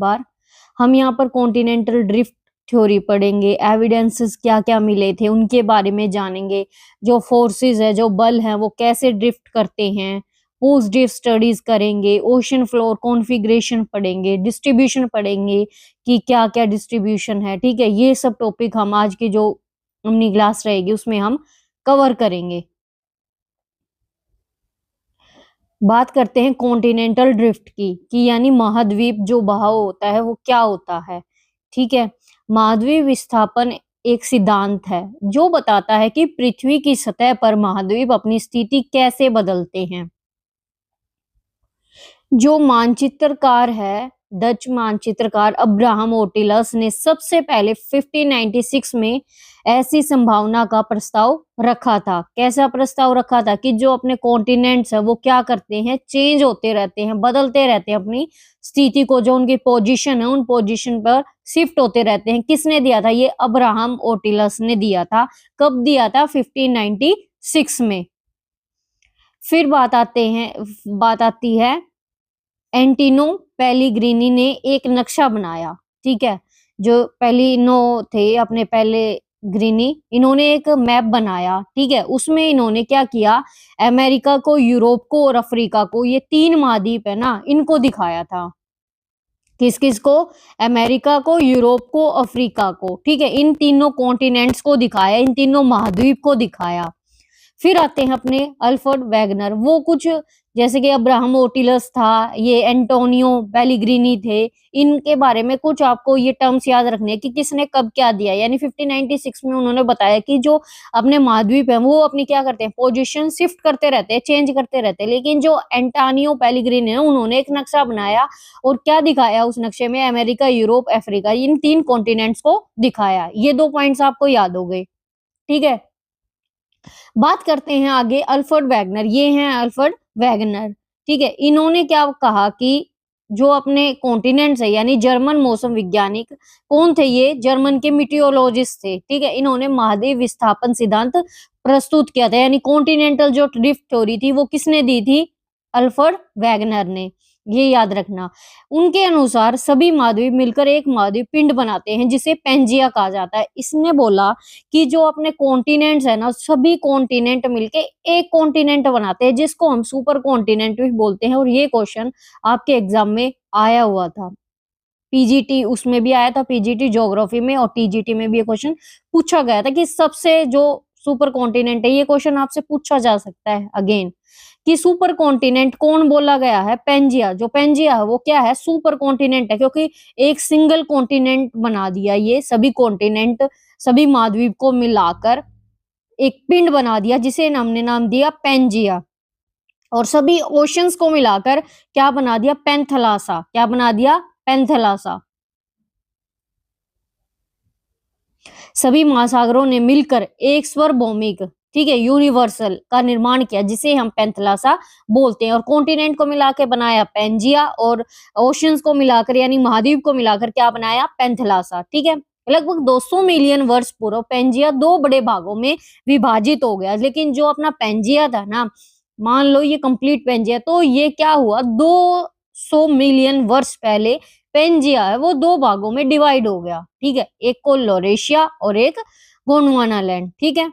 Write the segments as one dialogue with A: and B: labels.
A: बार हम यहाँ पर कॉन्टिनेंटल ड्रिफ्ट थ्योरी पढ़ेंगे, एविडेंसेस क्या क्या मिले थे उनके बारे में जानेंगे, जो फोर्सेस है, जो बल हैं वो कैसे ड्रिफ्ट करते हैं, पोस्ट ड्रिफ्ट स्टडीज करेंगे, ओशन फ्लोर कॉन्फ़िगरेशन पढ़ेंगे, डिस्ट्रीब्यूशन पढ़ेंगे कि क्या क्या डिस्ट्रीब्यूशन है। ठीक है, ये सब टॉपिक हम आज की जो अपनी क्लास रहेगी उसमें हम कवर करेंगे। बात करते हैं कॉन्टिनेंटल ड्रिफ्ट की कि यानी महाद्वीप जो बहाव होता है वो क्या होता है। ठीक है, महाद्वीप विस्थापन एक सिद्धांत है जो बताता है कि पृथ्वी की सतह पर महाद्वीप अपनी स्थिति कैसे बदलते हैं। जो मानचित्रकार है, डच मानचित्रकार अब्राहम ओटिलस ने सबसे पहले 1596 में ऐसी संभावना का प्रस्ताव रखा था। कैसा प्रस्ताव रखा था कि जो अपने कॉन्टिनेंट्स है वो क्या करते हैं, चेंज होते रहते हैं, बदलते रहते हैं अपनी स्थिति को, जो उनकी पोजीशन है उन पोजीशन पर शिफ्ट होते रहते हैं। किसने दिया था ये? अब्राहम ओटिलस ने दिया था। कब दिया था? 1596 में। फिर बात आती है एंटिनो पेलिग्रिनी ने एक नक्शा बनाया। ठीक है, जो पेलिनो थे अपने पेलिग्रिनी, इन्होंने एक मैप बनाया। ठीक है, उसमें इन्होंने क्या किया, अमेरिका को, यूरोप को और अफ्रीका को, ये 3 महाद्वीप है ना, इनको दिखाया था। किस किस को? अमेरिका को, यूरोप को, अफ्रीका को। ठीक है, इन तीनों कॉन्टिनेंट्स को दिखाया, इन तीनों महाद्वीप को दिखाया। फिर आते हैं अपने अल्फ्रेड वैगनर, वो कुछ जैसे कि अब्राहम ओटिलस था, ये एंटोनियो पेलिग्रिनी थे, इनके बारे में कुछ आपको ये टर्म्स याद रखने हैं कि किसने कब क्या दिया। यानी 1596 में उन्होंने बताया कि जो अपने महाद्वीप है वो अपनी क्या करते हैं, पोजीशन शिफ्ट करते रहते हैं, चेंज करते रहते हैं। लेकिन जो एंटोनियो पेलिग्रिनी है उन्होंने एक नक्शा बनाया और क्या दिखाया उस नक्शे में? अमेरिका, यूरोप, अफ्रीका, इन 3 कॉन्टिनेंट्स को दिखाया। ये 2 पॉइंट्स आपको याद हो गए। ठीक है, बात करते हैं आगे अल्फ्रेड वैगनर। ये हैं अल्फ्रेड वैगनर। ठीक है, इन्होंने क्या कहा कि जो अपने कॉन्टिनेंट्स है, यानी जर्मन मौसम वैज्ञानिक कौन थे? ये जर्मन के मीटियोलॉजिस्ट थे। ठीक है, इन्होंने महाद्वीप विस्थापन सिद्धांत प्रस्तुत किया था। यानी कॉन्टिनेंटल जो ड्रिफ्ट थ्योरी थी वो किसने दी थी? अल्फ्रेड वैगनर ने। ये याद रखना। उनके अनुसार सभी महाद्वीप मिलकर एक महाद्वीप पिंड बनाते हैं जिसे पेंजिया कहा जाता है। इसने बोला कि जो अपने कॉन्टिनेंट्स है ना, सभी कॉन्टिनेंट मिलके एक कॉन्टिनेंट बनाते हैं जिसको हम सुपर कॉन्टिनेंट भी बोलते हैं। और ये क्वेश्चन आपके एग्जाम में आया हुआ था, पीजीटी उसमें भी आया था, पीजीटी ज्योग्राफी में, और टीजीटी में भी ये क्वेश्चन पूछा गया था कि सबसे जो सुपर कॉन्टिनेंट है, ये क्वेश्चन आपसे पूछा जा सकता है अगेन कि सुपर कॉन्टिनेंट कौन बोला गया है? पेंजिया। जो पेंजिया है वो क्या है? सुपर कॉन्टिनेंट है, क्योंकि एक सिंगल कॉन्टिनेंट बना दिया, ये सभी कॉन्टिनेंट, सभी महाद्वीप को मिलाकर एक पिंड बना दिया जिसे हमने नाम दिया पेंजिया। और सभी ओशंस को मिलाकर क्या बना दिया? पेंथलासा। क्या बना दिया? पेंथलासा। सभी महासागरों ने मिलकर एक सार्वभौमिक, ठीक है, यूनिवर्सल का निर्माण किया जिसे हम पेंथलासा बोलते हैं। और कॉन्टिनेंट को मिला के बनाया पेंजिया, और ओशंस को मिलाकर यानी महाद्वीप को मिलाकर क्या बनाया? पेंथलासा। ठीक है, लगभग 200 मिलियन वर्ष पूर्व पेंजिया 2 बड़े भागों में विभाजित हो गया। लेकिन जो अपना पेंजिया था ना, मान लो ये कंप्लीट पेंजिया, तो ये क्या हुआ, 200 मिलियन वर्ष पहले पेंजिया है वो 2 भागों में डिवाइड हो गया। ठीक है, एक को लॉरेशिया और एक गोंडवाना लैंड। ठीक है,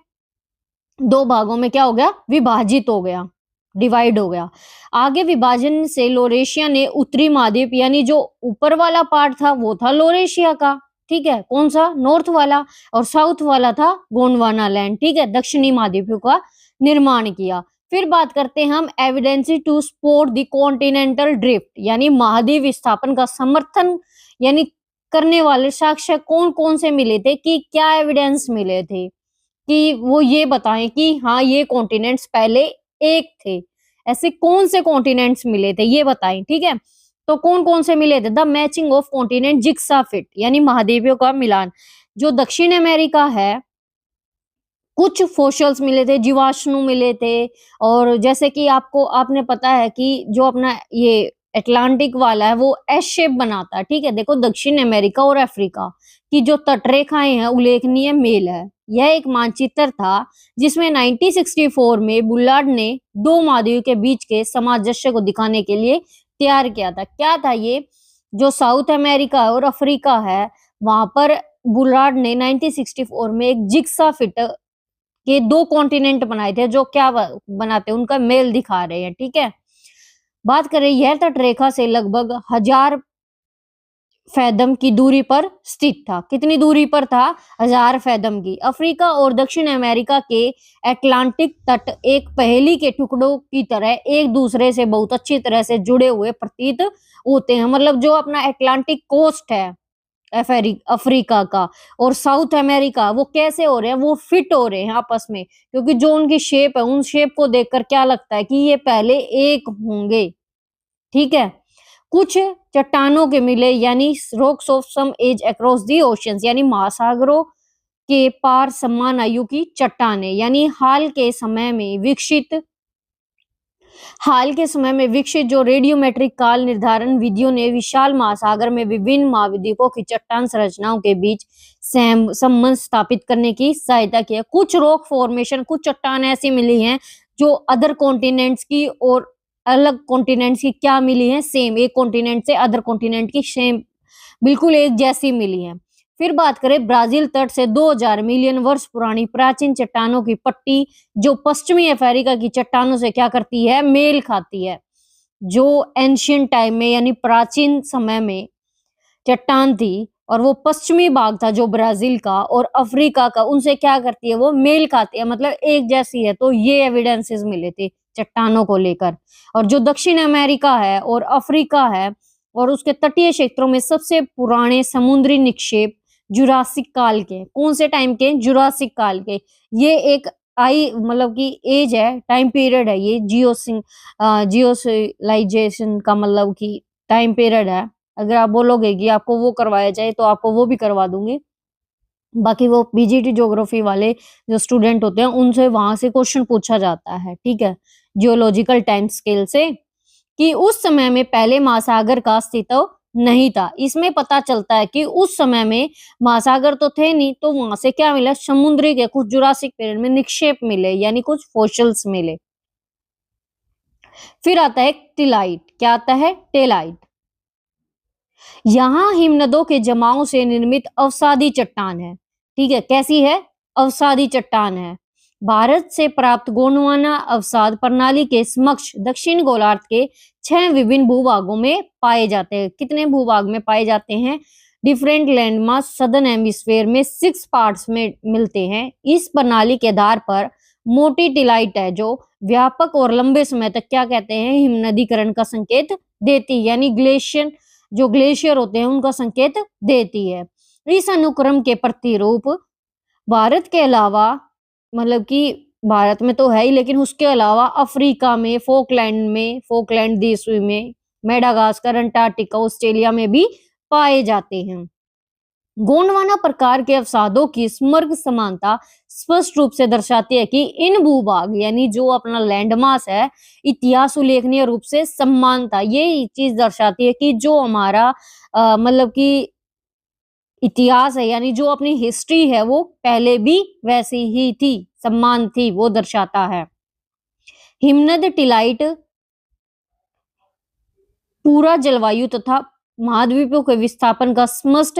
A: 2 भागों में क्या हो गया? विभाजित हो गया, डिवाइड हो गया। आगे विभाजन से लॉरेशिया ने उत्तरी महाद्वीप, यानी जो ऊपर वाला पार्ट था वो था लॉरेशिया का। ठीक है, कौन सा? नॉर्थ वाला। और साउथ वाला था गोंडवाना लैंड। ठीक है, दक्षिणी महाद्वीप का निर्माण किया। फिर बात करते हैं हम evidence to support the continental drift, यानी महाद्वीप विस्थापन का समर्थन यानी करने वाले साक्ष्य कौन कौन से मिले थे, कि क्या एविडेंस मिले थे कि वो ये बताएं कि हाँ ये कॉन्टिनेंट्स पहले एक थे। ऐसे कौन से कॉन्टिनेंट्स मिले थे ये बताएं। ठीक है, तो कौन कौन से मिले थे? The matching of continent jigsaw fit, यानी महाद्वीपों का मिलान। जो दक्षिण अमेरिका है, कुछ फोसिल्स मिले थे, जीवाश्म मिले थे। और जैसे कि आपने पता है कि जो अपना ये अटलांटिक वाला है वो एस शेप बनाता है। ठीक है, देखो दक्षिण अमेरिका और अफ्रीका की जो तटरेखाएं हैं उल्लेखनीय मेल है। यह एक मानचित्र था जिसमें 1964 में बुलार्ड ने 2 महाद्वीप के बीच के सामंजस्य को दिखाने के लिए तैयार किया था। क्या था ये? जो साउथ अमेरिका और अफ्रीका है, वहां पर बुलार्ड ने 1964 में एक जिग्सा फिट के 2 कॉन्टिनेंट बनाए थे, जो क्या बनाते हैं, उनका मेल दिखा रहे हैं, ठीक है। बात करें, यह तट रेखा से लगभग 1000 फैदम की दूरी पर स्थित था। कितनी दूरी पर था? 1000 फैदम की। अफ्रीका और दक्षिण अमेरिका के अटलांटिक तट एक पहेली के टुकड़ों की तरह एक दूसरे से बहुत अच्छी तरह से जुड़े हुए प्रतीत होते हैं। मतलब जो अपना अटलांटिक कोस्ट है अफ्रीका का और साउथ अमेरिका, वो कैसे हो रहे हैं? वो फिट हो रहे हैं आपस में, क्योंकि जो उनकी शेप है, उन शेप को देखकर क्या लगता है कि ये पहले एक होंगे, ठीक है। कुछ चट्टानों के मिले, यानी rocks of same age across the oceans, यानी महासागरों के पार समान आयु की चट्टानें, यानी हाल के समय में विकसित जो रेडियोमेट्रिक काल निर्धारण विधियों ने विशाल महासागर में विभिन्न महाद्वीपों की चट्टान संरचनाओं के बीच संबंध स्थापित करने की सहायता की है। कुछ रॉक फॉर्मेशन, कुछ चट्टान ऐसी मिली हैं जो अदर कॉन्टिनेंट्स की और अलग कॉन्टिनेंट्स की क्या मिली है? सेम, एक कॉन्टिनेंट से अदर कॉन्टिनेंट की सेम बिल्कुल एक जैसी मिली है। फिर बात करें ब्राजील तट से 2000 मिलियन वर्ष पुरानी प्राचीन चट्टानों की पट्टी, जो पश्चिमी अफ्रीका की चट्टानों से क्या करती है? मेल खाती है। जो एंशियंट टाइम में, यानी प्राचीन समय में चट्टान थी और वो पश्चिमी भाग था जो ब्राजील का और अफ्रीका का, उनसे क्या करती है? वो मेल खाती है, मतलब एक जैसी है। तो ये एविडेंसेस मिले थे चट्टानों को लेकर। और जो दक्षिण अमेरिका है और अफ्रीका है और उसके तटीय क्षेत्रों में सबसे पुराने समुद्री निक्षेप जुरासिक काल के, कौन से टाइम के? जुरासिक काल के। ये एक मतलब कि एज है, टाइम पीरियड है, ये जियोसिलाइजेशन का मतलब कि टाइम पीरियड है। अगर आप बोलोगे कि आपको वो करवाया जाए तो आपको वो भी करवा दूंगी। बाकी वो पीजीटी ज्योग्राफी वाले जो स्टूडेंट होते हैं उनसे वहां से क्वेश्चन पूछा जाता है, ठीक है, जियोलॉजिकल टाइम स्केल से, कि उस समय में पहले महासागर का अस्तित्व नहीं था। इसमें पता चलता है कि उस समय में महासागर तो थे नहीं, तो वहां से क्या मिला? समुद्री के कुछ जुरासिक पीरियड में निक्षेप मिले, यानी कुछ फॉसिल्स मिले। फिर आता है टिलाइट। क्या आता है? टेलाइट। यहाँ हिमनदों के जमाव से निर्मित अवसादी चट्टान है, ठीक है। कैसी है? अवसादी चट्टान है। भारत से प्राप्त गोंडवाना अवसाद प्रणाली के समक्ष दक्षिण गोलार्ध के 6 विभिन्न भूभागों में पाए जाते हैं। कितने भूभाग में पाए जाते हैं? डिफरेंट लैंडमास सदर्न हेमिस्फीयर में 6 पार्ट्स में मिलते हैं। इस प्रणाली के आधार पर मोटी टिलाइट है जो व्यापक और लंबे समय तक क्या कहते हैं? हिमनदीकरण का संकेत देती, यानी ग्लेशियर होते हैं उनका संकेत देती है। इस अनुक्रम के प्रतिरूप भारत के अलावा, मतलब कि भारत में तो है ही, लेकिन उसके अलावा अफ्रीका में, फोकलैंड द्वीप में, मेडागास्कर, अंटार्कटिका, ऑस्ट्रेलिया में भी पाए जाते हैं। गोंडवाना प्रकार के अवसादों की स्मर्ग समानता स्पष्ट रूप से दर्शाती है कि इन भूभाग, यानी जो अपना लैंडमास है, इतिहास उल्लेखनीय रूप से समान था। ये चीज दर्शाती है कि जो हमारा मतलब कि इतिहास है, यानी जो अपनी हिस्ट्री है, वो पहले भी वैसी ही थी, समान थी, वो दर्शाता है। हिमनद टिलाइट पूरा जलवायु तथा महाद्वीपों के विस्थापन का स्पष्ट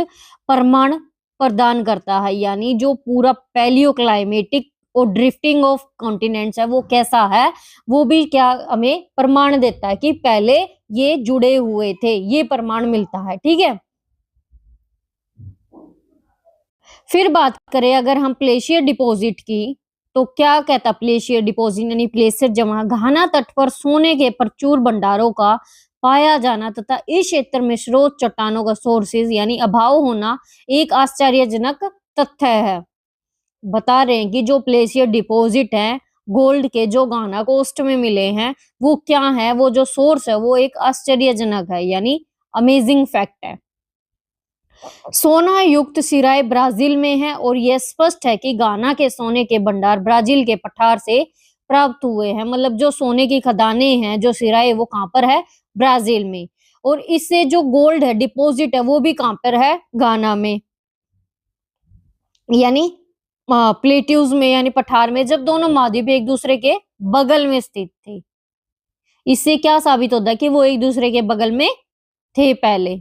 A: प्रमाण प्रदान करता है, यानी जो पूरा पैलियो क्लाइमेटिक और ड्रिफ्टिंग ऑफ कॉन्टिनेंट्स है, वो कैसा है? वो भी क्या हमें प्रमाण देता है कि पहले ये जुड़े हुए थे, ये प्रमाण मिलता है, ठीक है। फिर बात करें अगर हम प्लेशियर डिपॉजिट की, तो क्या कहता प्लेशियर डिपॉजिट, यानी प्लेशियर जमा घाना तट पर सोने के प्रचुर भंडारों का पाया जाना तथा इस क्षेत्र में स्रोत चट्टानों का सोर्सेज यानी अभाव होना एक आश्चर्यजनक तथ्य है। बता रहे हैं कि जो प्लेशियर डिपॉजिट है गोल्ड के, जो घाना कोस्ट में मिले हैं, वो क्या है? वो जो सोर्स है वो एक आश्चर्यजनक है, यानी अमेजिंग फैक्ट है। सोना युक्त सिराय ब्राजील में है और यह स्पष्ट है कि गाना के सोने के भंडार ब्राजील के पठार से प्राप्त हुए हैं। मतलब जो सोने की खदानें हैं, जो सिराय, वो कहां पर है? ब्राजील में। और इससे जो गोल्ड है, डिपॉजिट है, वो भी कहां पर है? गाना में, यानी प्लेट्यूज में, यानी पठार में, जब दोनों महाद्वीप एक दूसरे के बगल में स्थित थे। इससे क्या साबित होता है कि वो एक दूसरे के बगल में थे पहले।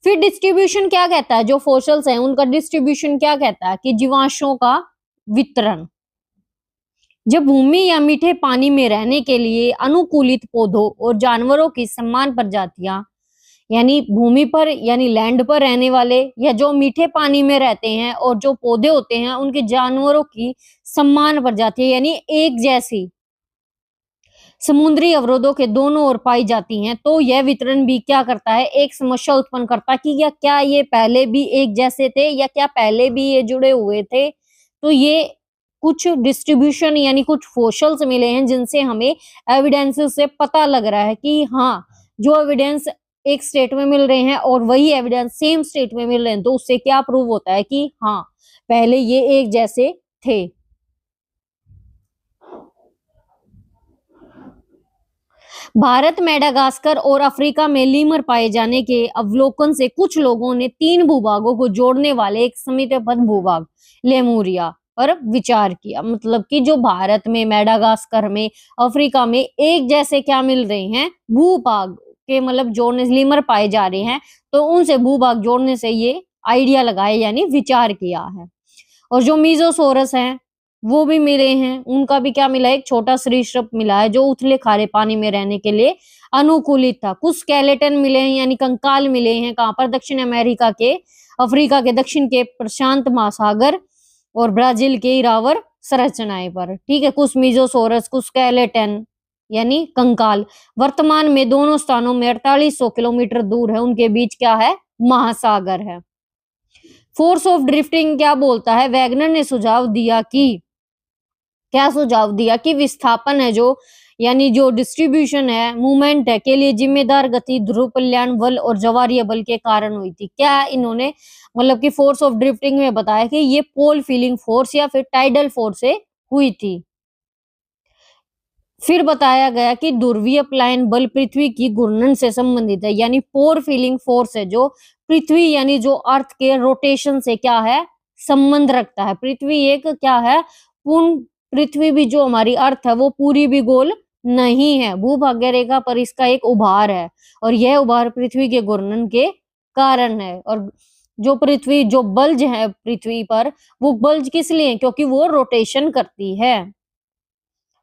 A: फिर डिस्ट्रीब्यूशन क्या कहता है, जो फॉसिल्स हैं उनका डिस्ट्रीब्यूशन क्या कहता है कि जीवांशों का वितरण। जब भूमि या मीठे पानी में रहने के लिए अनुकूलित पौधों और जानवरों की समान प्रजातियां, यानी भूमि पर यानी लैंड पर रहने वाले या जो मीठे पानी में रहते हैं और जो पौधे होते हैं उनके जानवरों की समान प्रजातियां यानी एक जैसी समुद्री अवरोधों के दोनों ओर पाई जाती हैं, तो यह वितरण भी क्या करता है, एक समस्या उत्पन्न करता है कि क्या ये पहले भी एक जैसे थे या क्या पहले भी ये जुड़े हुए थे। तो ये कुछ डिस्ट्रीब्यूशन यानी कुछ फॉसिल्स मिले हैं जिनसे हमें एविडेंसेस से पता लग रहा है कि हाँ, जो एविडेंस एक स्टेट में मिल रहे हैं और वही एविडेंस सेम स्टेट में मिल रहे हैं, तो उससे क्या प्रूव होता है कि हाँ, पहले ये एक जैसे थे। भारत, मेडागास्कर और अफ्रीका में लीमर पाए जाने के अवलोकन से कुछ लोगों ने 3 भूभागों को जोड़ने वाले एक समीपबद्ध भूभाग लेमुरिया पर विचार किया। मतलब कि जो भारत में, मेडागास्कर में, अफ्रीका में एक जैसे क्या मिल रहे हैं, भूभाग के मतलब जोड़ने से लीमर पाए जा रहे हैं, तो उनसे भूभाग जोड़ने से ये आइडिया लगाया यानी विचार किया है। और जो मीजोसोरस हैं वो भी मिले हैं, उनका भी क्या मिला है, एक छोटा सरीसृप मिला है जो उथले खारे पानी में रहने के लिए अनुकूलित था। कुछ स्केलेटन मिले हैं यानी कंकाल मिले हैं, कहाँ पर, दक्षिण अमेरिका के, अफ्रीका के दक्षिण के प्रशांत महासागर और ब्राजील के इरावर संरचनाएं पर। ठीक है, कुछ मीजोसोरस, कुछ स्केलेटन यानी कंकाल। वर्तमान में दोनों स्थानों में 4800 किलोमीटर दूर है, उनके बीच क्या है, महासागर है। फोर्स ऑफ ड्रिफ्टिंग क्या बोलता है, वैगनर ने सुझाव दिया कि, क्या सुझाव दिया कि विस्थापन है जो यानी जो डिस्ट्रीब्यूशन है, मूवमेंट है के लिए जिम्मेदार गति ध्रुव कल्याण बल और ज्वारीय बल के कारण हुई थी। क्या इन्होंने मतलब कि फोर्स ऑफ ड्रिफ्टिंग में बताया कि ये पोल फीलिंग फोर्स या फिर टाइडल फोर्स से हुई थी। फिर बताया गया कि ध्रुवीय प्लायन बल पृथ्वी की घूर्णन से संबंधित है, यानी पोर फीलिंग फोर्स है जो पृथ्वी यानी जो अर्थ के रोटेशन से क्या है, संबंध रखता है। पृथ्वी एक क्या है, पूर्ण पृथ्वी भी जो हमारी अर्थ है वो पूरी भी गोल नहीं है, भूभाग्य रेखा पर इसका एक उभार है और यह उभार पृथ्वी के घूर्णन के कारण है। और जो पृथ्वी जो बल्ज है पृथ्वी पर, वो बल्ज किस लिए, क्योंकि वो रोटेशन करती है।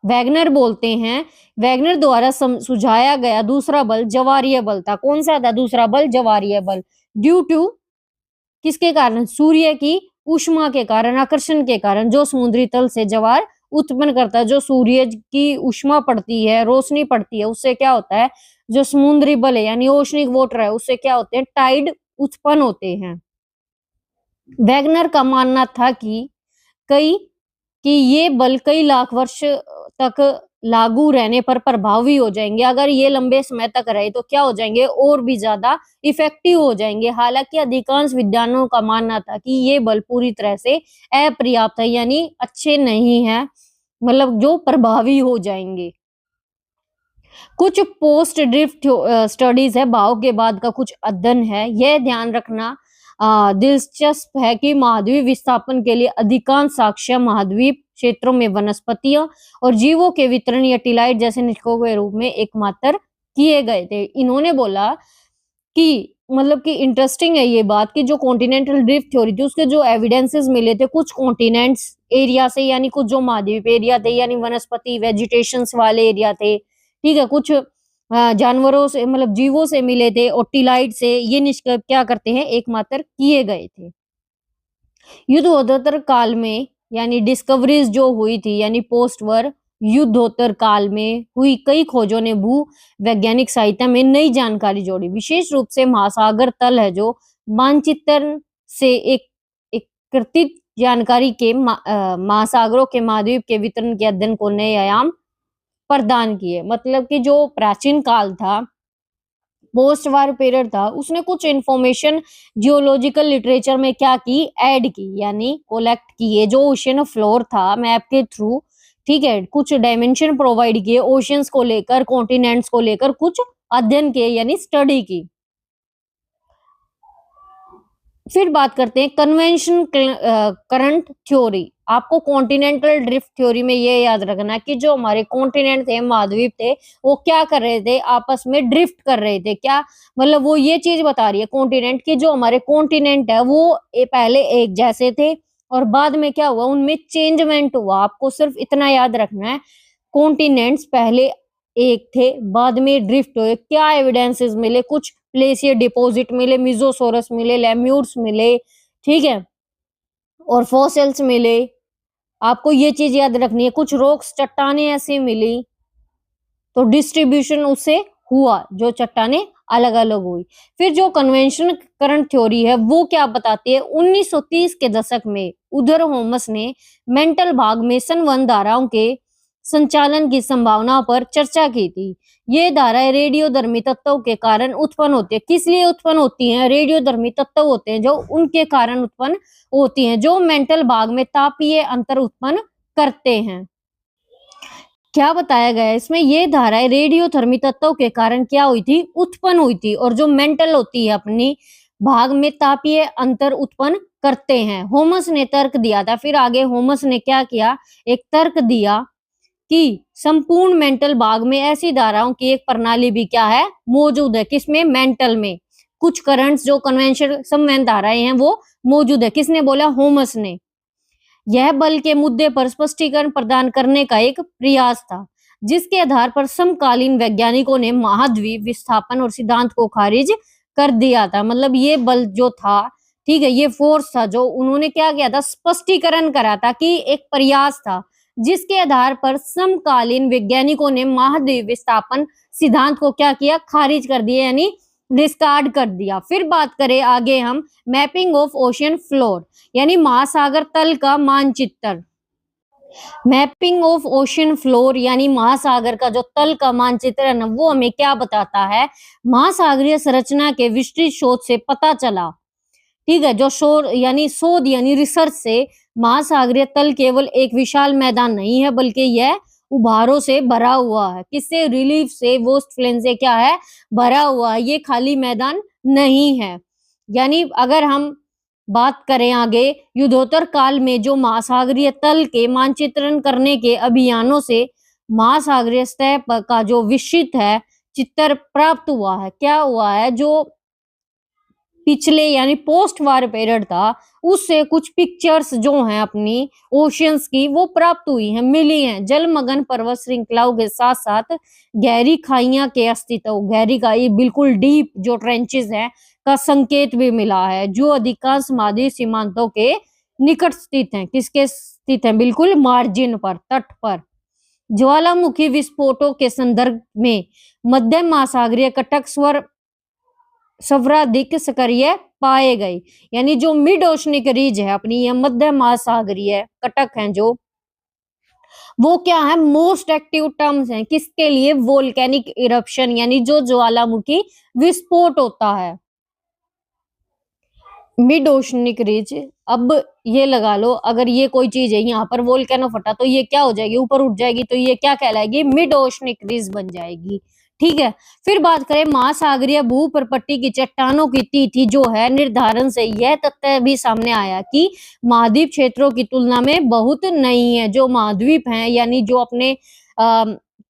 A: वैगनर बोलते हैं, वैगनर द्वारा सुझाया गया दूसरा बल ज्वारीय बल था। कौन सा था दूसरा बल, ज्वारीय बल। ड्यू टू किसके कारण, सूर्य की ऊष्मा के कारण, आकर्षण के कारण, जो समुद्री तल से ज्वार उत्पन्न करता है। जो सूर्य की ऊष्मा पड़ती है, रोशनी पड़ती है, उससे क्या होता है, जो समुद्री बल है यानी ओशनिक वाटर है, उससे क्या होते हैं, टाइड उत्पन्न होते हैं। वैगनर का मानना था कि ये बल कई लाख वर्ष तक लागू रहने पर प्रभावी हो जाएंगे। अगर ये लंबे समय तक रहे तो क्या हो जाएंगे, और भी ज्यादा इफेक्टिव हो जाएंगे। हालांकि अधिकांश विद्वानों का मानना था कि ये बल पूरी तरह से अपर्याप्त है यानी अच्छे नहीं है, मतलब जो प्रभावी हो जाएंगे। कुछ पोस्ट ड्रिफ्ट स्टडीज है, भाव के बाद का कुछ अध्ययन है। यह ध्यान रखना दिलचस्प है कि महाद्वीप विस्थापन के लिए अधिकांश साक्ष्य महाद्वीप क्षेत्रों में वनस्पतियों और जीवों के वितरण या टिलाइट जैसे निष्कों के रूप में एकमात्र किए गए थे। इन्होंने बोला कि मतलब कि इंटरेस्टिंग है ये बात कि जो कॉन्टिनेंटल ड्रिफ्ट थ्योरी थी उसके जो एविडेंसेस मिले थे कुछ कॉन्टिनेंट्स एरिया से, यानी कुछ जो महाद्वीप एरिया थे यानी वनस्पति वेजिटेशंस वाले एरिया थे। ठीक है, कुछ जानवरों से मतलब जीवों से मिले थे और टिलाइट से, ये निष्कर्ष क्या करते हैं, एकमात्र किए गए थे। युद्धोत्तर काल में यानी डिस्कवरीज जो हुई थी यानी पोस्ट वॉर युद्धोत्तर काल में हुई कई खोजों ने भू वैज्ञानिक साहित्य में नई जानकारी जोड़ी। विशेष रूप से महासागर तल है जो मानचित्र से एकत्रित जानकारी के महासागरों के महाद्वीप के वितरण के अध्ययन को नए आयाम प्रदान किए। मतलब कि जो प्राचीन काल था, पोस्ट वार पीरियड था, उसने कुछ इंफॉर्मेशन जियोलॉजिकल लिटरेचर में क्या की, ऐड की यानी कोलेक्ट किए। जो ओशियन फ्लोर था मैप के थ्रू, ठीक है, कुछ डायमेंशन प्रोवाइड किए ओशियंस को लेकर, कॉन्टिनेंट्स को लेकर कुछ अध्ययन किए यानी स्टडी की। फिर बात करते हैं कन्वेंशन करंट थ्योरी। आपको कॉन्टिनेंटल ड्रिफ्ट थ्योरी में ये याद रखना कि जो हमारे कॉन्टिनेंट थे, महाद्वीप थे, वो क्या कर रहे थे, आपस में ड्रिफ्ट कर रहे थे। क्या मतलब वो ये चीज बता रही है कॉन्टिनेंट की, जो हमारे कॉन्टिनेंट है वो पहले एक जैसे थे और बाद में क्या हुआ, उनमें चेंजमेंट हुआ। आपको सिर्फ इतना याद रखना है, कॉन्टिनेंट्स पहले एक थे, बाद में ड्रिफ्ट हुए। क्या एविडेंसेस मिले, कुछ प्लेशियर डिपॉजिट मिले, मिजोसोरस मिले, लेम्यूर्स मिले, ठीक है, और फॉसिल्स मिले। आपको ये चीज याद रखनी है, कुछ रॉक्स चट्टाने ऐसी मिली, तो डिस्ट्रीब्यूशन उससे हुआ, जो चट्टाने अलग अलग हुई। फिर जो कन्वेंशन करंट थ्योरी है वो क्या बताती है, 1930 के दशक में उधर होमस ने मेंटल भाग में सन धाराओं के संचालन की संभावना पर चर्चा की थी। ये धाराएं रेडियोधर्मी तत्वों के कारण उत्पन्न होती है। किस लिए उत्पन्न होती हैं, रेडियोधर्मी तत्व होते हैं जो उनके कारण उत्पन्न होती हैं, जो मेंटल भाग में तापीय अंतर उत्पन्न करते हैं। क्या बताया गया है इसमें, ये धाराएं रेडियोधर्मी तत्वों के कारण क्या हुई थी, उत्पन्न हुई थी, और जो मेंटल होती है अपनी भाग में तापीय अंतर उत्पन्न करते हैं। होमस ने तर्क दिया था, फिर आगे होमस ने क्या किया, एक तर्क दिया कि संपूर्ण मेंटल भाग में ऐसी धाराओं की एक प्रणाली भी क्या है, मौजूद है। किसमें, मेंटल में कुछ करंट्स जो कन्वेंशन संवहन धाराएं हैं वो मौजूद है। किसने बोला, होमस ने। यह बल के मुद्दे पर स्पष्टीकरण प्रदान करने का एक प्रयास था, जिसके आधार पर समकालीन वैज्ञानिकों ने महाद्वीप विस्थापन और सिद्धांत को खारिज कर दिया था। मतलब ये बल जो था, ठीक है, ये फोर्स था जो उन्होंने क्या किया था, स्पष्टीकरण करा था कि एक प्रयास था, जिसके आधार पर समकालीन वैज्ञानिकों ने महाद्वीप विस्थापन सिद्धांत को क्या किया, खारिज कर दिया, यानी डिस्कार्ड कर दिया। फिर बात करें आगे हम मैपिंग ऑफ ओशियन फ्लोर, यानी महासागर तल का मानचित्र। मैपिंग ऑफ ओशियन फ्लोर यानी महासागर का जो तल का मानचित्र है ना, वो हमें क्या बताता है, महासागरीय संरचना के विस्तृत शोध से पता चला, ठीक है, जो शोध यानी रिसर्च से महासागरीय तल केवल एक विशाल मैदान नहीं है, बल्कि यह उभारों से भरा हुआ है। किससे, रिलीफ से, वोस्ट फ्लेन से क्या है, भरा हुआ है, ये खाली मैदान नहीं है। यानी अगर हम बात करें आगे, युद्धोत्तर काल में जो महासागरीय तल के मानचित्रण करने के अभियानों से महासागरीय सतह का जो विस्तृत है चित्र प्राप्त हुआ है। क्या हुआ है, जो पिछले यानी पोस्ट वार पीरियड था, उससे कुछ पिक्चर्स जो हैं अपनी ओशियंस की वो प्राप्त हुई हैं, मिली हैं। जलमग्न पर्वत श्रृंखलाओं के साथ साथ गहरी खाइयां के अस्तित्व, गहरी खाई बिल्कुल डीप जो ट्रेंचेस हैं का संकेत भी मिला है, जो अधिकांश महाद्वीप सीमांतों के निकट स्थित हैं। किसके स्थित हैं, बिल्कुल मार्जिन पर, तट पर। ज्वालामुखी विस्फोटों के संदर्भ में मध्य महासागरीय कटक सर्वाधिक सक्रिय पाए गए, यानी जो मिड ओशनिक रीज है अपनी, ये मध्य महासागरीय कटक हैं जो, वो क्या है, मोस्ट एक्टिव टर्म्स हैं किसके लिए, वोल्केनिक इरप्शन, यानी जो ज्वालामुखी विस्फोट होता है। मिड ओशनिक रीज, अब ये लगा लो, अगर ये कोई चीज है यहाँ पर वोल्केनो फटा तो ये क्या हो जाएगी, ऊपर उठ जाएगी, तो ये क्या कहलाएगी, मिड ओशनिक रीज बन जाएगी, ठीक है। फिर बात करें महासागरीय भूप्रपट्टी की चट्टानों की तिथि जो है निर्धारण से यह तथ्य भी सामने आया कि महाद्वीप क्षेत्रों की तुलना में बहुत नई है। जो महाद्वीप हैं यानी जो अपने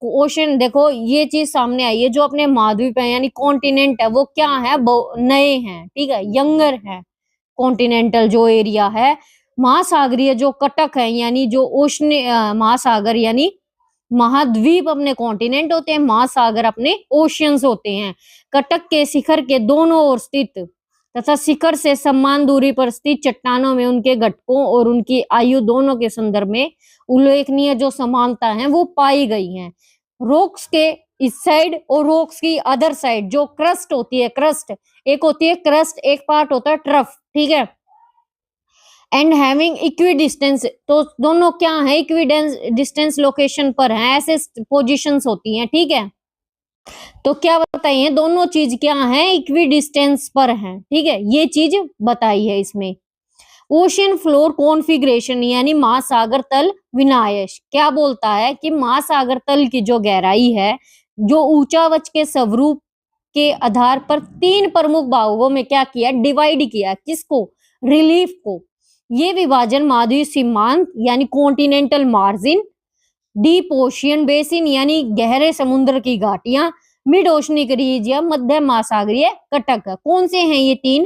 A: ओशन, देखो ये चीज सामने आई है, जो अपने महाद्वीप है यानी कॉन्टिनेंट है वो क्या है, नए हैं, ठीक है, यंगर है कॉन्टिनेंटल जो एरिया है। महासागरीय जो कटक है यानी जो ओशन, महासागर यानी महाद्वीप अपने कॉन्टिनेंट होते हैं, महासागर अपने ओशियंस होते हैं। कटक के शिखर के दोनों ओर स्थित तथा शिखर से समान दूरी पर स्थित चट्टानों में उनके घटकों और उनकी आयु दोनों के संदर्भ में उल्लेखनीय जो समानता है वो पाई गई हैं। रॉक्स के इस साइड और रॉक्स की अदर साइड जो क्रस्ट होती है, क्रस्ट एक होती है, क्रस्ट एक पार्ट होता है ट्रफ, ठीक है, एंड हैविंग इक्वी डिस्टेंस, तो दोनों क्या है, इक्वी डिस्टेंस लोकेशन पर है, ऐसे पोजीशंस होती हैं, ठीक है। तो क्या बताइए, दोनों चीज क्या है, इक्वी डिस्टेंस पर है, ठीक है, ये चीज बताई है इसमें। ओशियन फ्लोर कॉन्फ़िगरेशन यानी महासागर तल विन्यास क्या बोलता है कि महासागर तल की जो गहराई है, जो ऊंचावच के स्वरूप के आधार पर तीन प्रमुख भागों में क्या किया, डिवाइड किया, किसको, रिलीफ को, ये विभाजन महाद्वीप सीमांत यानी continental margin, deep ocean basin यानी गहरे समुद्र की घाटियां, मिड ओशनिक रीज या मध्य महासागरीय कटक। कौन से हैं ये तीन?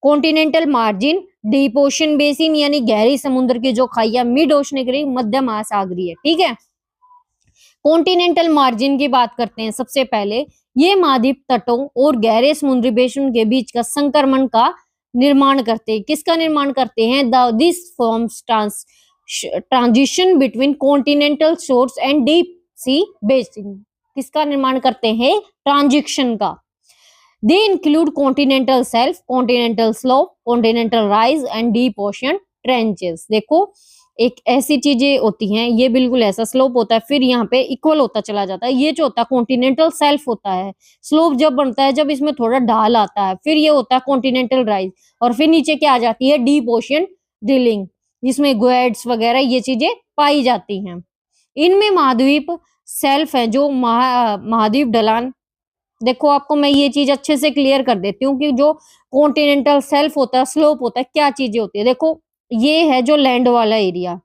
A: Continental margin, deep ocean basin यानी गहरी समुद्र की जो खाइयां, मिड ओशनिक रीज मध्य महासागरीय। ठीक है, कॉन्टिनेंटल मार्जिन की बात करते हैं सबसे पहले। ये महाद्वीप तटों और गहरे समुद्री बेसिन के बीच का संक्रमण का निर्माण करते हैं। किसका निर्माण करते हैं? This forms transition between continental shores and deep sea basin. किसका निर्माण करते हैं? ट्रांजिशन का। They include continental shelf, continental slope, continental rise and deep ocean trenches. देखो, एक ऐसी चीजें होती हैं, ये बिल्कुल ऐसा स्लोप होता है, फिर यहाँ पे इक्वल होता चला जाता है। ये जो होता है कॉन्टिनेंटल शेल्फ होता है। स्लोप जब बनता है जब इसमें थोड़ा ढाल आता है, फिर ये होता है कॉन्टिनेंटल राइज, और फिर नीचे क्या आ जाती है? डीप ओशन ड्रिलिंग, जिसमें ग्वेड्स वगैरह ये चीजें पाई जाती हैं। इनमें महाद्वीप शेल्फ है, जो महाद्वीप ढलान। देखो, आपको मैं ये चीज अच्छे से क्लियर कर देती हूँ कि जो कॉन्टिनेंटल शेल्फ होता है, स्लोप होता है, क्या चीजें होती है। देखो, ये है जो लैंड वाला एरिया,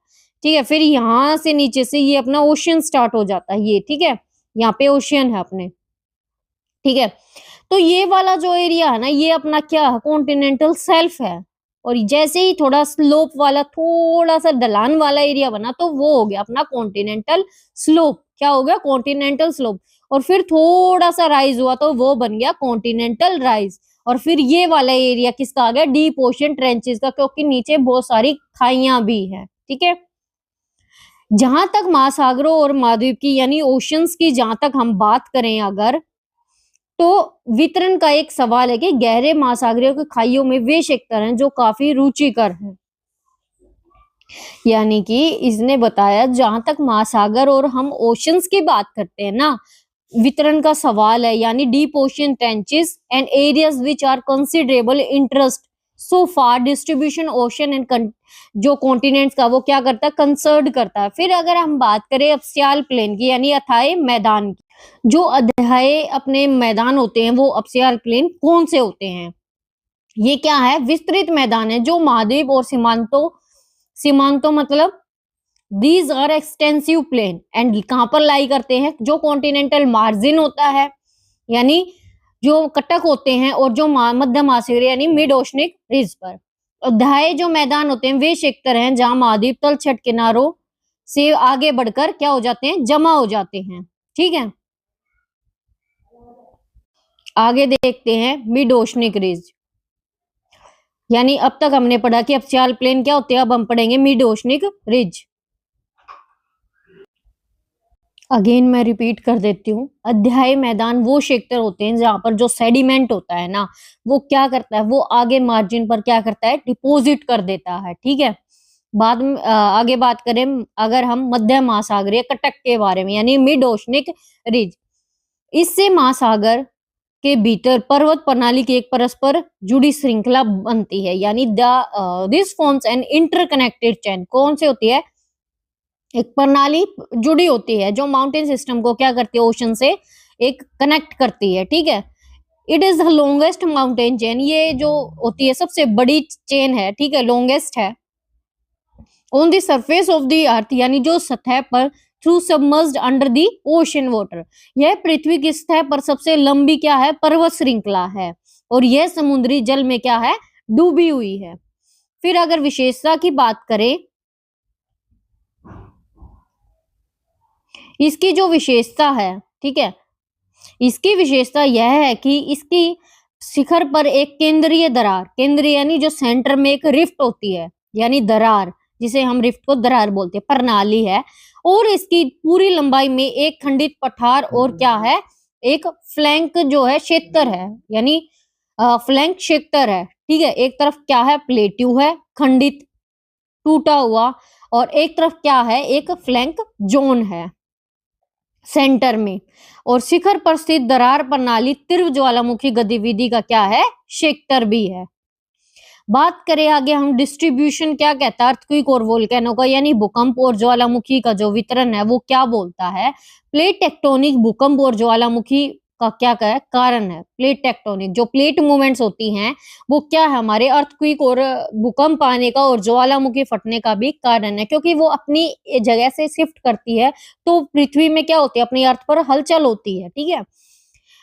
A: ठीक है, फिर यहाँ से नीचे से ये अपना ओशियन स्टार्ट हो जाता है, ये ठीक है, यहाँ पे ओशियन है अपने, ठीक है। तो ये वाला जो एरिया है ना, ये अपना क्या है? कॉन्टिनेंटल शेल्फ है। और जैसे ही थोड़ा स्लोप वाला, थोड़ा सा ढलान वाला एरिया बना, तो वो हो गया अपना कॉन्टिनेंटल स्लोप। क्या हो गया? Continental slope. और फिर थोड़ा सा राइज हुआ तो वो बन गया कॉन्टिनेंटल राइज। और फिर ये वाला एरिया किसका आ गया? डीप ओशन ट्रेंचेस का, क्योंकि नीचे बहुत सारी खाइयां भी हैं, ठीक है। जहां तक महासागरों और महाद्वीप की यानी ओशंस की जहां तक हम बात करें अगर, तो वितरण का एक सवाल है कि गहरे महासागरीय की खाइयों में वे सेक्टर हैं जो काफी रुचिकर हैं। यानी कि इसने बताया जहां तक महासागर और हम ओशंस की बात करते हैं ना, वितरण का सवाल है, यानी deep ocean trenches and areas which are considerable interest so far distribution ocean and जो कॉन्टिनेंट्स का, वो क्या करता है? कंसर्न करता है। फिर अगर हम बात करें अपसियाल प्लेन की यानी अथाह मैदान की, जो अथाह अपने मैदान होते हैं वो अपसियाल प्लेन कौन से होते हैं? ये क्या है? विस्तृत मैदान है जो महाद्वीप और सीमांतों मतलब these are extensive plain and कहां पर लाई करते हैं? जो कॉन्टिनेंटल मार्जिन होता है, यानी जो कटक होते हैं, और जो मध्य महासागरीय यानी मिड ओशनिक रिज पर। अध्याय जो मैदान होते हैं वे क्षेत्र हैं जहां महाद्वीप तल छठ किनारों से आगे बढ़कर क्या हो जाते हैं? जमा हो जाते हैं, ठीक है। आगे देखते हैं मिड ओशनिक रिज, यानी अब तक हमने पढ़ा कि अपसियाल प्लेन क्या होते हैं, अब हम पढ़ेंगे मिड ओशनिक रिज। अगेन मैं रिपीट कर देती हूँ, अध्याय मैदान वो क्षेत्र होते हैं जहां पर जो सेडिमेंट होता है ना, वो क्या करता है? वो आगे मार्जिन पर क्या करता है? डिपोजिट कर देता है, ठीक है। बाद में आगे बात करें अगर हम मध्य महासागरीय कटक के बारे में, यानी मिड ओशनिक रिज, इससे महासागर के भीतर पर्वत प्रणाली की एक परस्पर जुड़ी श्रृंखला बनती है, यानी this forms an interconnected chain. कौन से होती है? एक प्रणाली जुड़ी होती है जो माउंटेन सिस्टम को क्या करती है? ओशन से एक कनेक्ट करती है, ठीक है। It is the longest mountain chain, ये जो होती है सबसे बड़ी चेन है, ठीक है, लॉन्गेस्ट है। On the surface of the earth, यानी जो सतह पर, through submerged under the ocean water, यह पृथ्वी की सतह पर सबसे लंबी क्या है? पर्वत श्रृंखला है, और यह समुद्री जल में क्या है? डूबी हुई है। फिर अगर विशेषता की बात करें, इसकी जो विशेषता है, ठीक है, इसकी विशेषता यह है कि इसकी शिखर पर एक केंद्रीय दरार, केंद्रीय यानी जो सेंटर में एक रिफ्ट होती है, यानी दरार, जिसे हम रिफ्ट को दरार बोलते हैं, प्रणाली है, और इसकी पूरी लंबाई में एक खंडित पठार और क्या है? एक फ्लैंक जो है क्षेत्र है, यानी फ्लैंक क्षेत्र है, ठीक है। एक तरफ क्या है? प्लेट्यू है, खंडित टूटा हुआ, और एक तरफ क्या है? एक फ्लैंक जोन है सेंटर में, और शिखर पर स्थित दरार प्रणाली तीव्र ज्वालामुखी गतिविधि का क्या है? क्षेत्र भी है। बात करें आगे हम डिस्ट्रीब्यूशन, क्या कहता है? अर्थक्वेक और वोल्केनो का, यानी भूकंप और ज्वालामुखी का जो वितरण है वो क्या बोलता है? प्लेट टेक्टोनिक भूकंप और ज्वालामुखी का क्या है कारण है, प्लेट टेक्टोनिक। जो प्लेट मूवमेंट्स होती हैं वो क्या है, हमारे अर्थक्वेक और भूकंप आने का और ज्वालामुखी फटने का भी कारण है, क्योंकि वो अपनी जगह से शिफ्ट करती है तो पृथ्वी में क्या होती है, अपनी अर्थ पर हलचल होती है, ठीक है।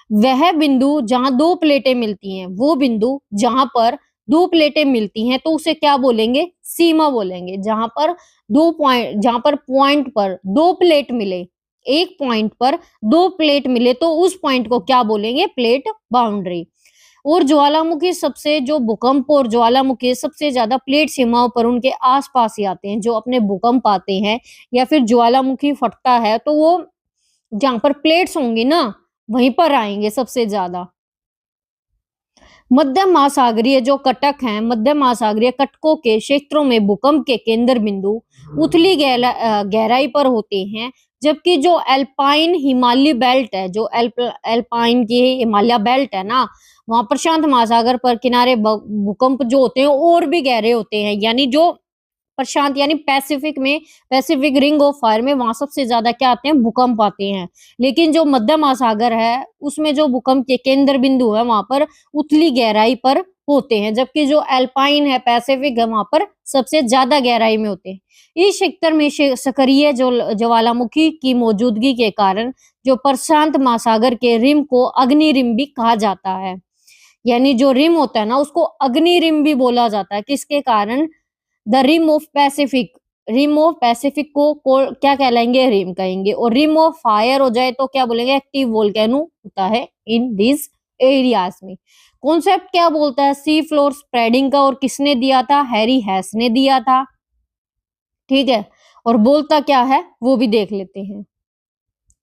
A: वह बिंदु जहां दो प्लेटें मिलती हैं, वो बिंदु जहां पर दो प्लेटें मिलती हैं तो उसे क्या बोलेंगे, सीमा बोलेंगे। जहां पर पॉइंट पर दो प्लेट मिले, एक पॉइंट पर दो प्लेट मिले तो उस पॉइंट को क्या बोलेंगे, प्लेट बाउंड्री। और ज्वालामुखी सबसे जो भूकंप और ज्वालामुखी सबसे ज्यादा प्लेट सीमाओं पर उनके आसपास ही आते हैं। जो अपने भूकंप आते हैं या फिर ज्वालामुखी फटता है तो वो जहां पर प्लेट्स होंगी ना वहीं पर आएंगे सबसे ज्यादा। मध्य महासागरीय जो कटक हैं, मध्य महासागरीय कटकों के क्षेत्रों में भूकंप के केंद्र बिंदु उथली गहराई पर होते हैं, जबकि जो एल्पाइन हिमालय बेल्ट है, जो एल्पाइन की हिमालय बेल्ट है ना, वहां प्रशांत महासागर पर किनारे भूकंप जो होते हैं और भी गहरे होते हैं। यानी जो प्रशांत यानी पैसिफिक में, पैसिफिक रिंग ऑफ फायर में वहां सबसे ज्यादा क्या आते हैं, भूकंप आते हैं। लेकिन जो मध्य महासागर है उसमें जो भूकंप के केंद्र बिंदु है वहां पर उथली गहराई पर होते हैं, जबकि जो एल्पाइन है, पैसिफिक है, वहां पर सबसे ज्यादा गहराई में होते हैं। इस क्षेत्र में सक्रिय जो ज्वालामुखी की मौजूदगी के कारण जो प्रशांत महासागर के रिम को अग्नि रिम भी कहा जाता है। यानी जो रिम होता है ना उसको अग्नि रिम भी बोला जाता है। किसके कारण, the rim of Pacific, rim of Pacific को क्या कहलाएंगे, रिम कहेंगे। और रिम ऑफ फायर हो जाए तो क्या बोलेंगे, एक्टिव वोल्केनो होता है इन दिस एरियाज में। कॉन्सेप्ट क्या बोलता है, सी फ्लोर स्प्रेडिंग का, और किसने दिया था, हैरी हैस ने दिया था, ठीक है। और बोलता क्या है वो भी देख लेते हैं।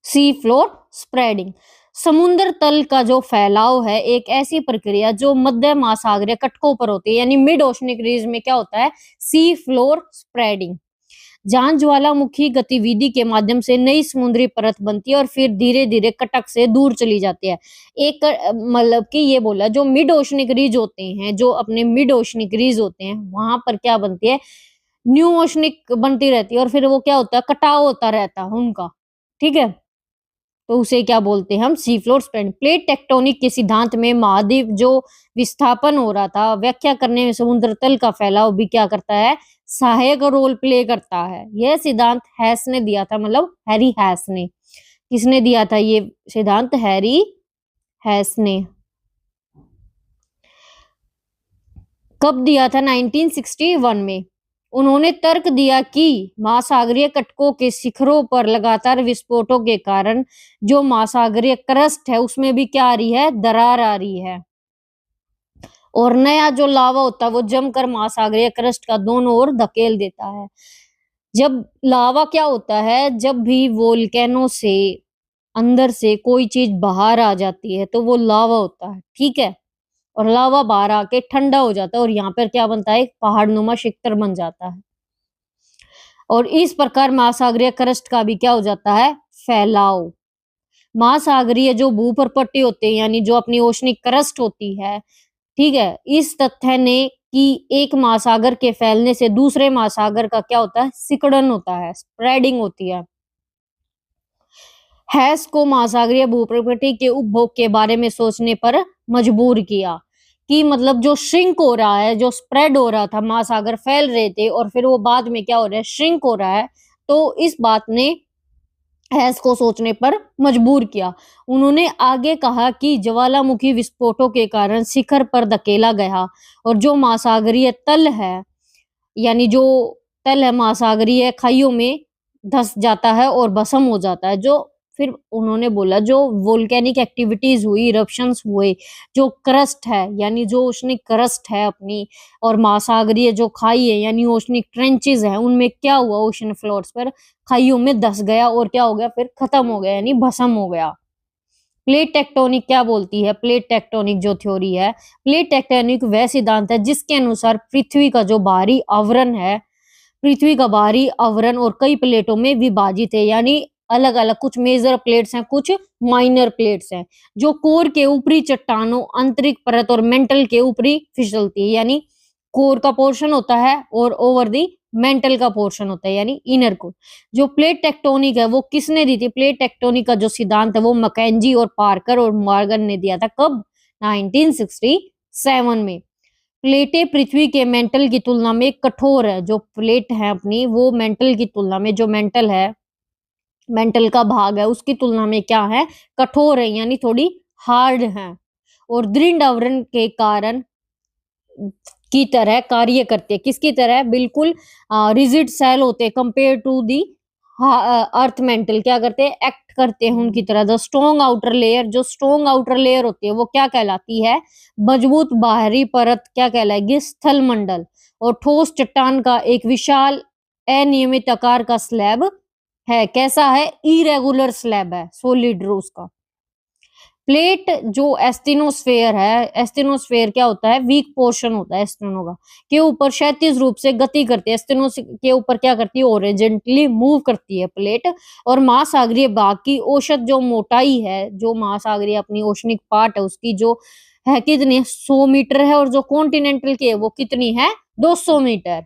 A: सी फ्लोर स्प्रेडिंग, समुद्र तल का जो फैलाव है एक ऐसी प्रक्रिया जो मध्य महासागरीय कटकों पर होती है। यानी मिड ओशनिक रीज में क्या होता है, सी फ्लोर स्प्रेडिंग, जहां ज्वालामुखी गतिविधि के माध्यम से नई समुद्री परत बनती है और फिर धीरे धीरे कटक से दूर चली जाती है। एक मतलब कि ये बोला जो मिड ओशनिक रीज होते हैं, जो अपने मिड ओशनिक रीज होते हैं वहां पर क्या बनती है, न्यू ओशनिक बनती रहती है और फिर वो क्या होता है, कटाव होता रहता है उनका, ठीक है। तो उसे क्या बोलते हैं हम, sea floor spreading. Plate tectonic के सिद्धांत में महाद्वीप जो विस्थापन हो रहा था व्याख्या करने में समुद्र तल का फैलाव भी क्या करता है, सहायक रोल प्ले करता है। यह सिद्धांत हैस ने दिया था, मतलब हैरी हैस ने। किसने दिया था ये सिद्धांत, हैरी हैस ने। कब दिया था, 1961 में। उन्होंने तर्क दिया कि महासागरीय कटकों के शिखरों पर लगातार विस्फोटों के कारण जो महासागरीय क्रस्ट है उसमें भी क्या आ रही है, दरार आ रही है। और नया जो लावा होता है वो जमकर महासागरीय क्रस्ट का दोनों ओर धकेल देता है। जब लावा क्या होता है, जब भी वोल्केनो से अंदर से कोई चीज बाहर आ जाती है तो वो लावा होता है, ठीक है। और लावा बाहर आके ठंडा हो जाता है और यहाँ पर क्या बनता है, एक पहाड़नुमा शिखर बन जाता है। और इस प्रकार महासागरीय क्रस्ट का भी क्या हो जाता है, फैलाव। महासागरीय जो भूपरपट्टी होते हैं यानी जो अपनी ओशनिक क्रस्ट होती है, ठीक है, इस तथ्य ने कि एक महासागर के फैलने से दूसरे महासागर का क्या होता है, सिकुड़न होता है, स्प्रेडिंग होती है। हैस को महासागरीय भूप्रकृति के उपभोग के बारे में सोचने पर मजबूर किया कि मतलब जो श्रिंक हो रहा है, जो स्प्रेड हो रहा था, महासागर फैल रहे थे और फिर वो बाद में क्या हो रहा है, श्रिंक हो रहा है। तो इस बात ने हैस को सोचने पर मजबूर किया। उन्होंने आगे कहा कि ज्वालामुखी विस्फोटों के कारण शिखर पर धकेला गया और जो महासागरीय तल है, यानी जो तल है महासागरीय खाइयों में धस जाता है और भस्म हो जाता है। जो फिर उन्होंने बोला जो वोल्केनिक एक्टिविटीज हुई, इरप्शंस हुए, जो क्रस्ट है यानी जो ओशनिक क्रस्ट है अपनी, और महासागरीय जो खाई है यानी ओशनिक ट्रेंचेस है, उनमें क्या हुआ, ओशन फ्लोर्स पर खाइयों में धस गया और क्या हो गया, फिर खत्म हो गया यानी भस्म हो गया। प्लेट टेक्टोनिक क्या बोलती है, प्लेट टेक्टोनिक जो थ्योरी है, प्लेट टेक्टोनिक वह सिद्धांत है जिसके अनुसार पृथ्वी का जो बाहरी आवरण है, पृथ्वी का बाहरी आवरण और कई प्लेटों में विभाजित है। यानी अलग अलग कुछ मेजर प्लेट्स हैं, कुछ माइनर प्लेट्स हैं, जो कोर के ऊपरी चट्टानों, आंतरिक परत और मेंटल के ऊपरी फिसलती है। यानी कोर का पोर्शन होता है और ओवर दी मेंटल का पोर्शन होता है यानी इनर कोर। जो प्लेट टेक्टोनिक है वो किसने दी थी? प्लेट टेक्टोनिक का जो सिद्धांत है वो मैकेंजी और पार्कर और मॉर्गन ने दिया था। कब? 1967 में। प्लेटें पृथ्वी के मेंटल की तुलना में कठोर है। जो प्लेट है अपनी वो मेंटल की तुलना में, जो मेंटल है, मेंटल का भाग है उसकी तुलना में क्या है? कठोर है यानी थोड़ी हार्ड है और दृढ़ आवरण के कारण की तरह कार्य करते हैं। किसकी तरह? बिल्कुल रिजिड सेल होते हैं compare to the earth mantle. क्या करते हैं? एक्ट करते हैं उनकी तरह। द स्ट्रॉन्ग आउटर लेयर, जो स्ट्रॉन्ग आउटर लेयर होती है वो क्या कहलाती है? मजबूत बाहरी परत क्या कहलाएगी? स्थल मंडल। और ठोस चट्टान का एक विशाल अनियमित आकार का स्लैब है। कैसा है? इरेगुलर स्लैब है, सॉलिड रोज का। प्लेट जो एस्टेनोस्फेयर है, एस्टेनोस्फेयर क्या होता है? वीक पोर्शन होता है एस्टेनो का, के ऊपर क्षैतिज रूप से गति करती है। एस्टेनो के ऊपर क्या करती है? ओरिजेंटली मूव करती है प्लेट। और महासागरीय भाग की औसत जो मोटाई है, जो महासागरीय अपनी ओशनिक पार्ट है उसकी जो है कितनी? 100 मीटर है। और जो कॉन्टिनेंटल की है वो कितनी है? 200 मीटर।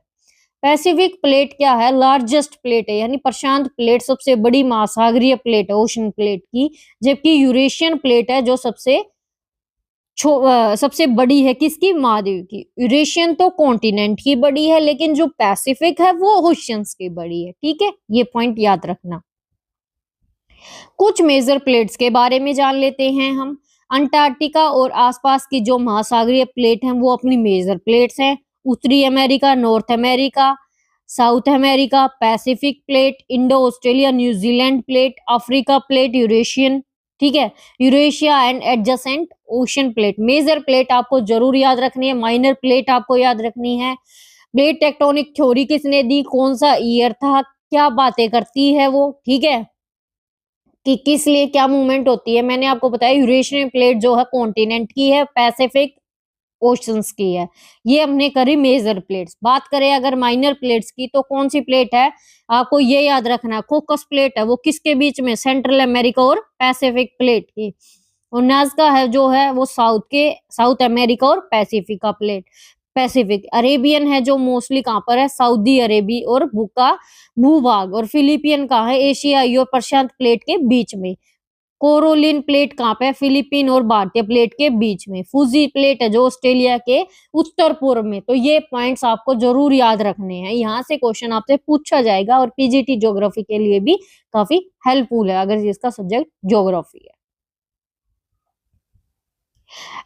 A: पैसिफिक प्लेट क्या है? लार्जेस्ट प्लेट है यानी प्रशांत प्लेट सबसे बड़ी महासागरीय प्लेट है ओशन प्लेट की। जबकि यूरेशियन प्लेट है जो सबसे बड़ी है किसकी? महाद्वीप की। यूरेशियन तो कॉन्टिनेंट की बड़ी है लेकिन जो पैसिफिक है वो ओशियंस की बड़ी है। ठीक है, ये पॉइंट याद रखना। कुछ मेजर प्लेट्स के बारे में जान लेते हैं हम। अंटार्कटिका और आसपास की जो महासागरीय प्लेट हैं वो अपनी मेजर प्लेट्स हैं। उत्तरी America, North America, South America, Pacific plate, Indo Australia New Zealand plate, Africa plate, Eurasian, ठीक है, Eurasia and adjacent ocean plate. Major plate आपको जरूर याद रखनी है, माइनर प्लेट आपको याद रखनी है। प्लेट टेक्टोनिक थ्योरी किसने दी? कौन सा ईयर था? क्या बातें करती है वो? ठीक है, कि किस लिए क्या मूवमेंट होती है। मैंने आपको बताया यूरेशियन प्लेट जो है कॉन्टिनेंट की है, पैसिफिक ओशंस की है। ये हमने करी मेजर प्लेट्स। बात करें अगर माइनर प्लेट्स की तो कौन सी प्लेट है? आपको ये याद रखना है, कोकस प्लेट है वो किसके बीच में? सेंट्रल अमेरिका और पैसिफिक प्लेट की। और नाज़का है जो है वो साउथ अमेरिका और पैसिफिक का प्लेट। पैसिफिक अरेबियन है जो मोस्टली कहाँ पर है? सऊदी अरेबी और भूभाग। और फिलिपियन कहाँ है? एशियाई और प्रशांत प्लेट के बीच में। कोरोलिन प्लेट कहाँ पे है? फिलीपीन और भारतीय प्लेट के बीच में। फूजी प्लेट है जो ऑस्ट्रेलिया के उत्तर पूर्व में। तो ये पॉइंट्स आपको जरूर याद रखने हैं, यहाँ से क्वेश्चन आपसे पूछा जाएगा और पीजीटी ज्योग्राफी के लिए भी काफी हेल्पफुल है अगर इसका सब्जेक्ट ज्योग्राफी है।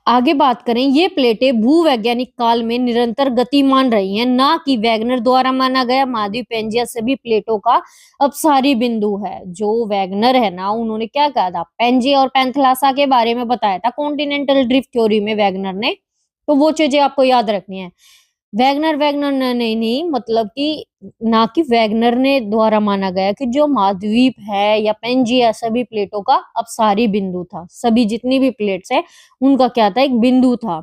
A: आगे बात करें, ये प्लेटें भूवैज्ञानिक काल में निरंतर गतिमान रही हैं, ना कि वैगनर द्वारा माना गया। महाद्वीप पेंजिया सभी प्लेटों का अपसारी बिंदु है। जो वैगनर है ना, उन्होंने क्या कहा था? पेंजिया और पैंथलासा के बारे में बताया था कॉन्टिनेंटल ड्रिफ्ट थ्योरी में वैगनर ने। तो वो चीजें आपको याद रखनी है। वैगनर ने नहीं, मतलब कि ना कि वैगनर ने द्वारा माना गया कि जो महाद्वीप है या पेंजिया सभी प्लेटों का अपसारी बिंदु था। सभी जितनी भी प्लेट्स है उनका क्या था? एक बिंदु था।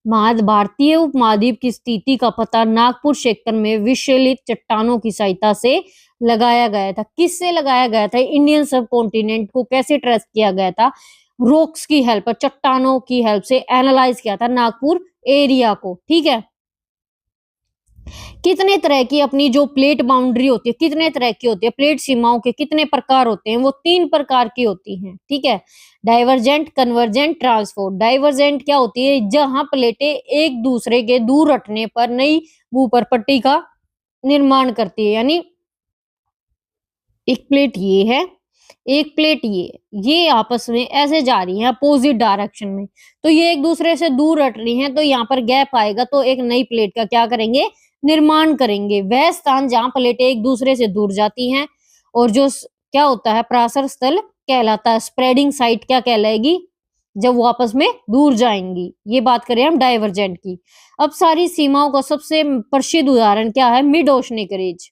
A: भारतीय उपमहाद्वीप की स्थिति का पता नागपुर क्षेत्र में विशलित चट्टानों की सहायता से लगाया गया था। किससे लगाया गया था? इंडियन सब कॉन्टिनेंट को कैसे ट्रेस किया गया था? रॉक्स की हेल्प, चट्टानों की हेल्प से एनालाइज किया था नागपुर एरिया को। ठीक है, कितने तरह की अपनी जो प्लेट बाउंड्री होती है, कितने तरह की होती है? प्लेट सीमाओं के कितने प्रकार होते हैं? वो 3 प्रकार की होती हैं। ठीक है, डाइवर्जेंट, कन्वर्जेंट, ट्रांसपोर्ट। डाइवर्जेंट क्या होती है? जहां प्लेटें एक दूसरे के दूर हटने पर नई भूपरपट्टी का निर्माण करती है। यानी एक प्लेट ये है, एक प्लेट ये आपस में ऐसे जा रही है अपोजिट डायरेक्शन में, तो ये एक दूसरे से दूर हट रही हैं, तो यहाँ पर गैप आएगा, तो एक नई प्लेट का क्या करेंगे? निर्माण करेंगे। वह स्थान जहां प्लेटें एक दूसरे से दूर जाती हैं और जो क्या होता है? परासर स्थल कहलाता है। स्प्रेडिंग साइट क्या कहलाएगी? जब वो आपस में दूर जाएंगी। ये बात करें हम डाइवर्जेंट की। अब सारी सीमाओं का सबसे प्रसिद्ध उदाहरण क्या है? Mid oceanic ridge.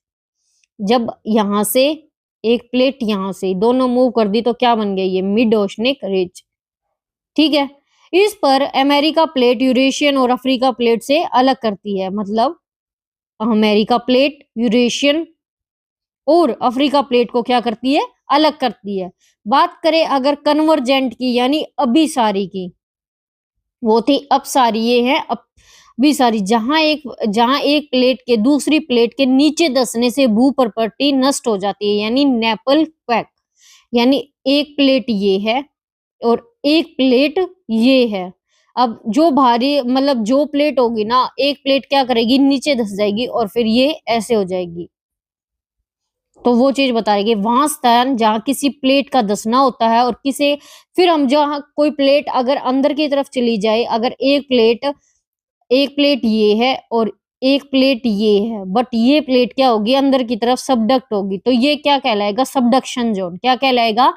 A: जब यहाँ से एक प्लेट यहाँ से दोनों मूव कर दी तो क्या बन गई? ये मिड ओशनिक रिज। ठीक है, इस पर अमेरिका प्लेट यूरेशियन और अफ्रीका प्लेट से अलग करती है। मतलब अमेरिका प्लेट यूरेशियन और अफ्रीका प्लेट को क्या करती है? अलग करती है। बात करें अगर कन्वर्जेंट की यानी अभिसारी की, वो थी अपसारी, ये है भी सारी जहां एक प्लेट के दूसरी प्लेट के नीचे धंसने से भू प्रॉपर्टी नष्ट हो जाती है, यानी नेपल क्वैक। यानी एक प्लेट ये है और एक प्लेट ये है। अब जो भारी मतलब जो प्लेट होगी ना, एक प्लेट क्या करेगी, नीचे धस जाएगी और फिर ये ऐसे हो जाएगी। तो वो चीज बताएगी वहां स्थान जहाँ किसी प्लेट का धंसना होता है और किसे फिर हम जहाँ कोई प्लेट अगर अंदर की तरफ चली जाए, अगर एक प्लेट ये है और एक प्लेट ये है, बट ये प्लेट क्या होगी, अंदर की तरफ सबडक्ट होगी, तो ये क्या कहलाएगा, सबडक्शन जोन। क्या कहलाएगा,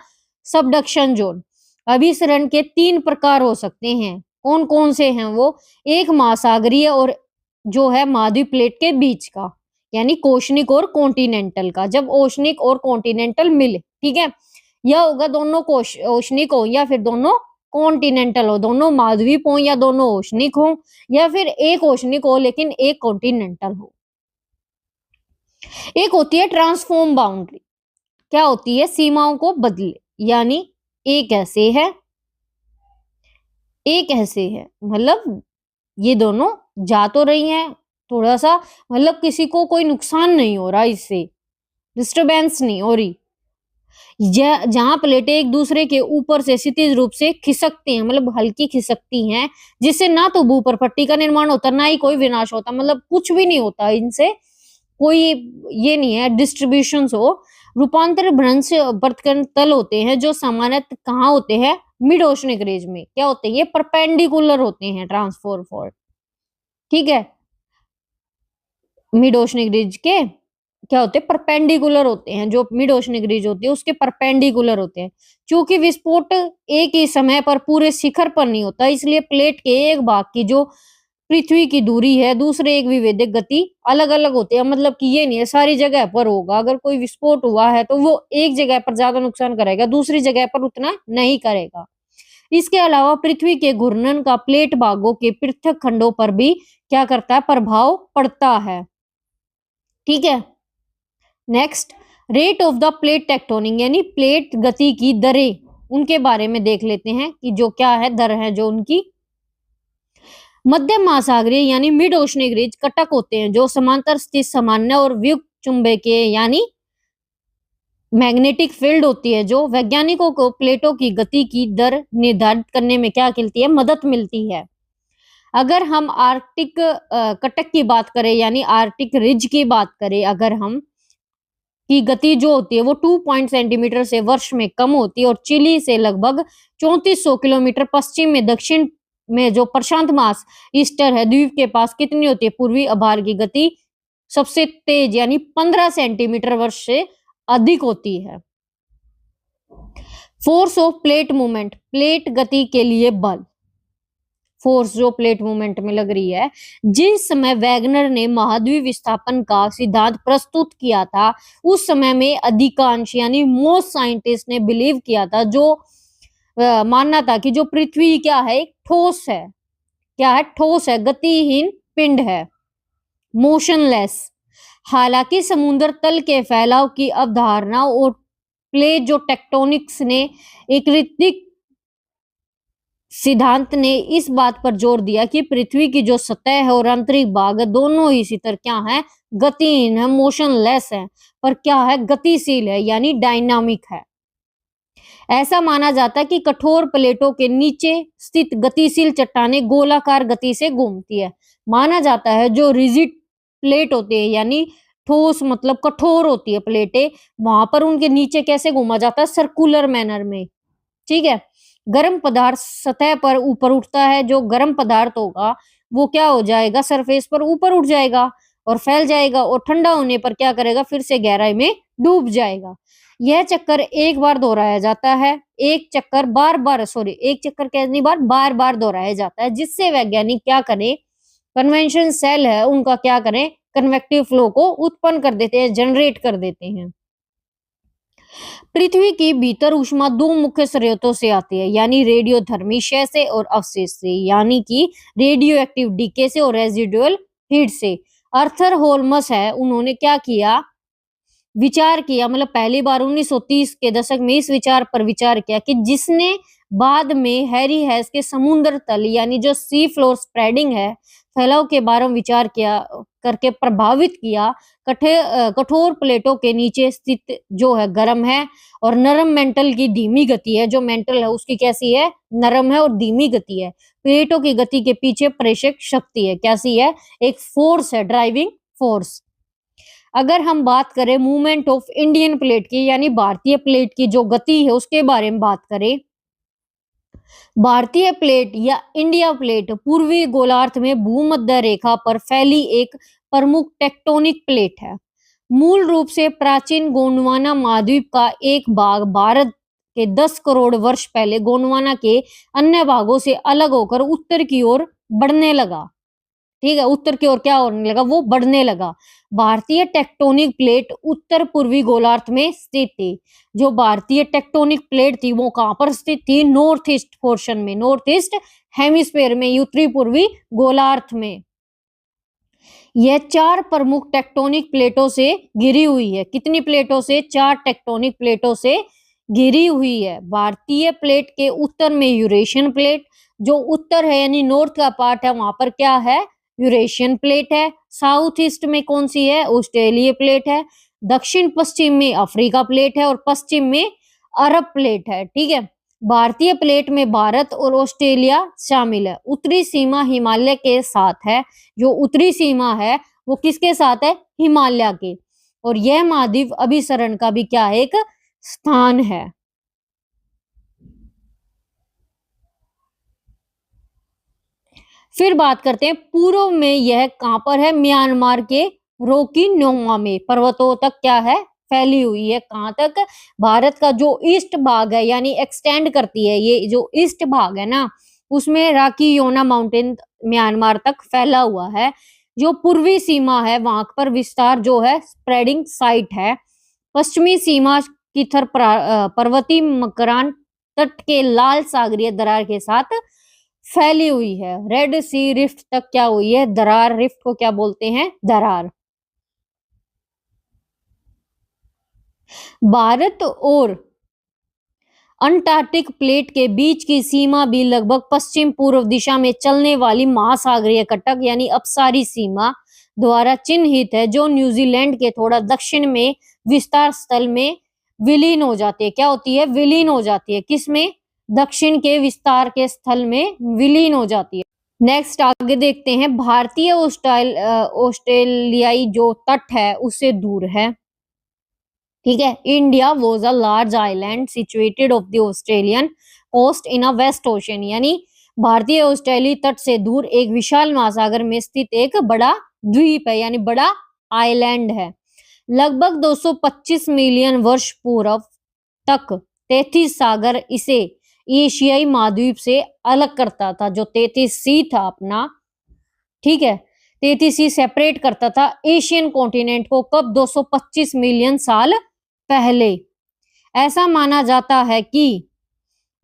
A: सबडक्शन जोन। अभिसरण के 3 प्रकार हो सकते हैं, कौन कौन से हैं वो, एक महासागरीय और जो है महाद्वीप प्लेट के बीच का, यानी ओशनिक और कॉन्टिनेंटल का, जब ओशनिक और कॉन्टिनेंटल मिले, ठीक है, यह होगा दोनों ओशनिक हो या फिर दोनों कॉन्टिनेंटल हो, दोनों महाद्वीप हो या दोनों ओशनिक हो, या फिर एक ओशनिक हो लेकिन एक कॉन्टिनेंटल हो। एक होती है ट्रांसफॉर्म बाउंड्री, क्या होती है, सीमाओं को बदले, यानी एक ऐसे है एक ऐसे है, मतलब ये दोनों जा तो रही हैं, थोड़ा सा मतलब किसी को कोई नुकसान नहीं हो रहा, इससे डिस्टरबेंस नहीं हो रही। जहां प्लेटें एक दूसरे के ऊपर से क्षैतिज रूप से खिसकती हैं, मतलब हल्की खिसकती हैं, जिससे ना तो भूपटपट्टी का निर्माण होता, ना ही कोई विनाश होता, मतलब कुछ भी नहीं होता इनसे, कोई ये नहीं है डिस्ट्रीब्यूशन हो। रूपांतर भ्रंश वर्तकन तल होते हैं जो सामान्यतः कहाँ होते हैं, मिड ओशनिक रेंज में। क्या होते हैं, ये परपेंडिकुलर होते हैं ट्रांसफर फॉल्ट, ठीक है, मिड ओशनिक रिज के क्या होते हैं, परपेंडिकुलर होते हैं, जो मिड ओशनिक रिज होती है उसके परपेंडिकुलर होते हैं। चूंकि विस्फोट एक ही समय पर पूरे शिखर पर नहीं होता, इसलिए प्लेट के एक भाग की जो पृथ्वी की दूरी है दूसरे एक विवेदक गति अलग अलग होती है, मतलब कि ये नहीं है सारी जगह पर होगा, अगर कोई विस्फोट हुआ है तो वो एक जगह पर ज्यादा नुकसान करेगा, दूसरी जगह पर उतना नहीं करेगा। इसके अलावा पृथ्वी के घूर्णन का प्लेट भागों के पृथक खंडों पर भी क्या करता है, प्रभाव पड़ता है, ठीक है। Next, rate of the plate tectonic, यानी प्लेट गति की दरें, उनके बारे में देख लेते हैं कि जो क्या है, दर है जो उनकी। मध्य महासागरीय यानी मिड ओशनिक रिज कटक होते हैं जो समांतर स्थित सामान्य और व्युक्त चुंबकीय यानी मैग्नेटिक फील्ड होती है, जो वैज्ञानिकों को प्लेटों की गति की दर निर्धारित करने में क्या मिलती है, मदद मिलती है। अगर हम आर्कटिक कटक की बात करें, यानी आर्कटिक रिज की बात करें, अगर हम की गति जो होती है वो 2 सेंटीमीटर से वर्ष में कम होती है, और चिली से लगभग 3400 किलोमीटर पश्चिम में दक्षिण में जो प्रशांत महास ईस्टर है द्वीप के पास कितनी होती है, पूर्वी आभार की गति सबसे तेज यानी 15 सेंटीमीटर वर्ष से अधिक होती है। Force of plate movement, plate गति के लिए बल, फोर्स जो प्लेट मूवमेंट में लग रही है। जिस समय वैगनर ने महाद्वीप विस्थापन का सिद्धांत प्रस्तुत किया था, उस समय में अधिकांश यानी मोस्ट साइंटिस्ट ने बिलीव किया था, जो मानना था कि जो पृथ्वी क्या है, एक ठोस है, क्या है, ठोस है, गतिहीन पिंड है, मोशनलेस। हालांकि समुद्र तल के फैलाव की अवधारणा और प्लेट जो टेक्टोनिक्स ने एक ऋतिक सिद्धांत ने इस बात पर जोर दिया कि पृथ्वी की जो सतह है और आंतरिक भाग है दोनों ही शिखर क्या है, गतिहीन है, मोशनलेस है, पर क्या है, गतिशील है, यानी डायनामिक है। ऐसा माना जाता है कि कठोर प्लेटों के नीचे स्थित गतिशील चट्टानें गोलाकार गति से घूमती है। माना जाता है जो रिजिड प्लेट होते हैं यानी ठोस मतलब कठोर होती है प्लेटें, वहां पर उनके नीचे कैसे घूमा जाता है, सर्कुलर मैनर में, ठीक है। गर्म पदार्थ सतह पर ऊपर उठता है, जो गर्म पदार्थ होगा वो क्या हो जाएगा, सरफेस पर ऊपर उठ जाएगा और फैल जाएगा, और ठंडा होने पर क्या करेगा, फिर से गहराई में डूब जाएगा। यह चक्कर एक बार दोहराया जाता है, एक चक्कर कितनी बार, बार बार दोहराया जाता है, जिससे वैज्ञानिक क्या करें, कन्वेंशन सेल है उनका क्या करें, कन्वेक्टिव फ्लो को उत्पन्न कर देते हैं, जनरेट कर देते हैं। पृथ्वी की भीतर ऊष्मा दो मुख्य स्रोतों से आती है, यानी रेडियोधर्मी क्षय से और अवशेष से, यानी कि रेडियो एक्टिव डीके से और रेजिडुअल हीट से। अर्थर होल्मस है, उन्होंने क्या किया, विचार किया, मतलब पहली बार 1930 के दशक में इस विचार पर विचार किया कि जिसने बाद में हैरी हेस के समुद्र तल यानी जो सी फ्लोर स्प्रेडिंग है फैलाव के बारे में विचार किया करके प्रभावित किया। कठोर प्लेटों के नीचे स्थित जो है गर्म है और नरम मेंटल की धीमी गति है। जो मेंटल है उसकी कैसी है, नरम है और धीमी गति है। प्लेटों की गति के पीछे प्रेषक शक्ति है, कैसी है, एक फोर्स है, ड्राइविंग फोर्स। अगर हम बात करें मूवमेंट ऑफ इंडियन प्लेट की यानी भारतीय प्लेट की जो गति है उसके बारे में बात करें, भारतीय प्लेट या इंडिया प्लेट पूर्वी गोलार्ध में भूमध्य रेखा पर फैली एक प्रमुख टेक्टोनिक प्लेट है। मूल रूप से प्राचीन गोंडवाना महाद्वीप का एक भाग भारत के 10 करोड़ वर्ष पहले गोंडवाना के अन्य भागों से अलग होकर उत्तर की ओर बढ़ने लगा। ठीक है, उत्तर की ओर क्या होने लगा, वो बढ़ने लगा। भारतीय टेक्टोनिक प्लेट उत्तर पूर्वी गोलार्ध में स्थित थी। जो भारतीय टेक्टोनिक प्लेट थी वो कहां पर स्थित थी, नॉर्थ ईस्ट पोर्शन में, नॉर्थ ईस्ट हेमिस्फीयर में, उत्तरी पूर्वी गोलार्ध में। यह 4 प्रमुख टेक्टोनिक प्लेटों से घिरी हुई है। कितनी प्लेटों से, 4 टेक्टोनिक प्लेटों से घिरी हुई है। भारतीय प्लेट के उत्तर में यूरेशियन प्लेट, जो उत्तर है यानी नॉर्थ का पार्ट है वहां पर क्या है, यूरेशियन प्लेट है। साउथ ईस्ट में कौन सी है, ऑस्ट्रेलिया प्लेट है। दक्षिण पश्चिम में अफ्रीका प्लेट है और पश्चिम में अरब प्लेट है। ठीक है, भारतीय प्लेट में भारत और ऑस्ट्रेलिया शामिल है। उत्तरी सीमा हिमालय के साथ है। जो उत्तरी सीमा है वो किसके साथ है, हिमालय के। और यह महाद्वीप अभिसरण का भी क्या है, एक स्थान है। फिर बात करते हैं पूर्व में, यह कहां पर है, म्यांमार के रोकी नोमा में पर्वतों तक क्या है, फैली हुई है। कहां तक, भारत का जो ईस्ट भाग है यानी एक्सटेंड करती है, ये जो ईस्ट भाग है ना उसमें राकी योना माउंटेन म्यांमार तक फैला हुआ है। जो पूर्वी सीमा है वहां पर विस्तार जो है स्प्रेडिंग साइट है। पश्चिमी सीमा की थर पर्वतीय मकरान तट के लाल सागरीय दरार के साथ फैली हुई है। रेड सी रिफ्ट तक क्या हुई है, दरार। रिफ्ट को क्या बोलते हैं, दरार। भारत और अंटार्कटिक प्लेट के बीच की सीमा भी लगभग पश्चिम पूर्व दिशा में चलने वाली महासागरीय कटक यानी अपसारी सीमा द्वारा चिन्हित है, जो न्यूजीलैंड के थोड़ा दक्षिण में विस्तार स्थल में विलीन हो जाती है। क्या होती है, विलीन हो जाती है। किसमें, दक्षिण के विस्तार के स्थल में विलीन हो जाती है। नेक्स्ट आगे देखते हैं, भारतीय ऑस्ट्रेलियाई जो तट है उससे दूर है। ठीक है, India was a large island situated off the Australian coast in a west ocean, यानी भारतीय ऑस्ट्रेलिया तट से दूर एक विशाल महासागर में स्थित एक बड़ा द्वीप है यानी बड़ा आइलैंड है। लगभग 225 मिलियन वर्ष पूर्व तक 33 सागर इसे एशियाई महाद्वीप से अलग करता था। जो 33 सी था अपना, ठीक है, 33 सी सेपरेट करता था एशियन कॉन्टिनेंट को। कब, 225 मिलियन साल पहले। ऐसा माना जाता है कि